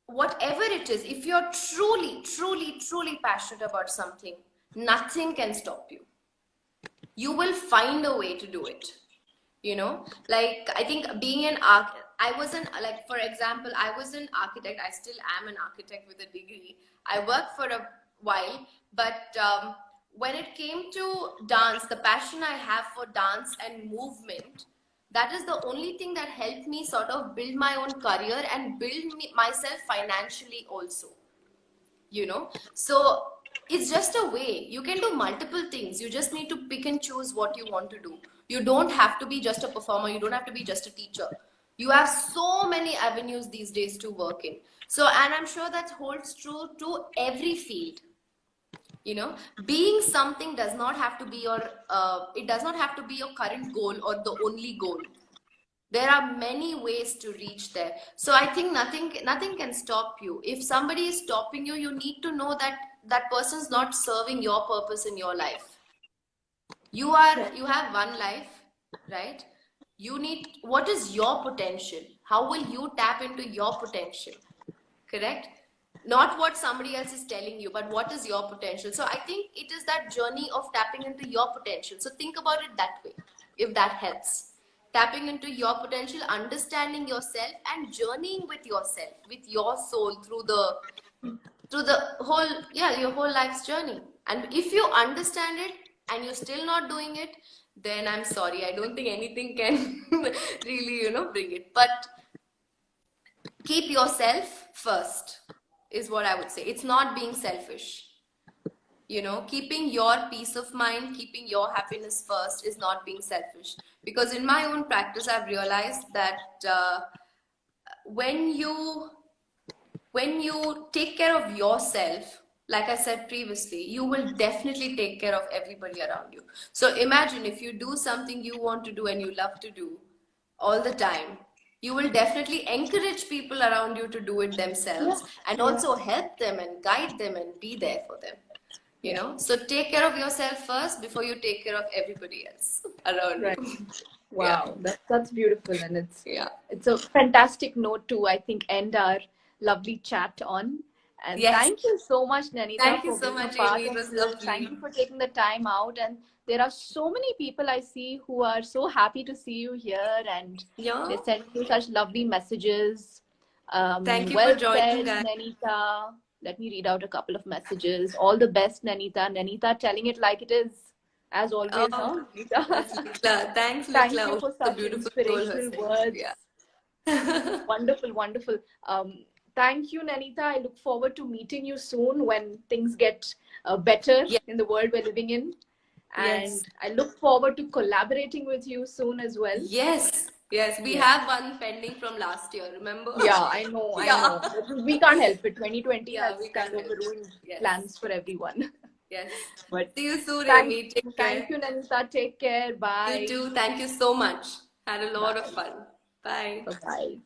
Speaker 3: whatever it is, if you're truly, truly, truly passionate about something, nothing can stop you. You will find a way to do it. Like, I think being an for example, I was an architect. I still am an architect with a degree. I worked for a while, but when it came to dance, the passion I have for dance and movement, that is the only thing that helped me sort of build my own career and build myself financially also. So it's just a way. You can do multiple things. You just need to pick and choose what you want to do. You don't have to be just a performer. You don't have to be just a teacher. You have so many avenues these days to work in. So, and I'm sure that holds true to every field. Being something does not have to be your current goal or the only goal. There are many ways to reach there. So I think nothing can stop you. If somebody is stopping you, you need to know that that person's not serving your purpose in your life. You have one life, right? What is your potential? How will you tap into your potential? Correct? Not what somebody else is telling you, but what is your potential? So I think it is that journey of tapping into your potential. So think about it that way, if that helps. Tapping into your potential, understanding yourself, and journeying with yourself, with your soul through the whole, your whole life's journey. And if you understand it and you're still not doing it, then I'm sorry, I don't think anything can really, bring it. But keep yourself first is what I would say. It's not being selfish. you know, keeping your peace of mind, keeping your happiness first is not being selfish. Because in my own practice, I've realized that when you when you take care of yourself, like I said previously, you will definitely take care of everybody around you. So imagine if you do something you want to do and you love to do all the time, you will definitely encourage people around you to do it
Speaker 1: Yeah.
Speaker 3: themselves, and
Speaker 1: Yeah.
Speaker 3: also help them and guide them and be there for them. You
Speaker 1: Yeah.
Speaker 3: know, so take care of yourself first before you take care of everybody else around
Speaker 1: Right.
Speaker 3: you. Yeah,
Speaker 1: Wow, that's beautiful, and
Speaker 3: yeah.
Speaker 1: it's a fantastic note to, I think, end our lovely chat on. And
Speaker 3: Yes.
Speaker 1: thank you so much, Nanita,
Speaker 3: Thank you
Speaker 1: for
Speaker 3: so
Speaker 1: being a
Speaker 3: much,
Speaker 1: part
Speaker 3: Amy. It
Speaker 1: of
Speaker 3: was
Speaker 1: this. Thank
Speaker 3: lovely.
Speaker 1: you for taking the time out. And there are so many people I see who are so happy to see you here, and
Speaker 3: Yeah.
Speaker 1: they're sending you such lovely messages.
Speaker 3: Thank you for
Speaker 1: Well
Speaker 3: joining,
Speaker 1: said,
Speaker 3: guys.
Speaker 1: Nanita. Let me read out a couple of messages. All the best, Nanita. Nanita telling it like it is, as always,
Speaker 3: Oh,
Speaker 1: huh, Nanita?
Speaker 3: that's Likla. Thanks,
Speaker 1: Thank
Speaker 3: Likla.
Speaker 1: you
Speaker 3: Oh,
Speaker 1: for
Speaker 3: she's a
Speaker 1: such
Speaker 3: beautiful soul
Speaker 1: inspirational
Speaker 3: herself.
Speaker 1: words.
Speaker 3: Yeah.
Speaker 1: Wonderful, wonderful. Thank you, Nanita. I look forward to meeting you soon when things get better
Speaker 3: Yeah.
Speaker 1: in the world we're living in.
Speaker 3: Yes.
Speaker 1: And I look forward to collaborating with you soon as well.
Speaker 3: Yes. Yes. We
Speaker 1: Yeah.
Speaker 3: have one pending from last year, remember?
Speaker 1: Yeah, I know, I
Speaker 3: Yeah.
Speaker 1: know. We can't help it. 2020
Speaker 3: Yeah,
Speaker 1: has
Speaker 3: we
Speaker 1: kind
Speaker 3: can't
Speaker 1: of
Speaker 3: help it.
Speaker 1: ruined
Speaker 3: Yes.
Speaker 1: plans for everyone.
Speaker 3: Yes.
Speaker 1: But
Speaker 3: See you soon,
Speaker 1: thank,
Speaker 3: Amy. Take
Speaker 1: thank
Speaker 3: care.
Speaker 1: you, Nanita. Take care.
Speaker 3: You
Speaker 1: Bye.
Speaker 3: too. Thank you so much. Had a lot of
Speaker 1: Bye.
Speaker 3: fun. Bye.
Speaker 1: Bye-bye.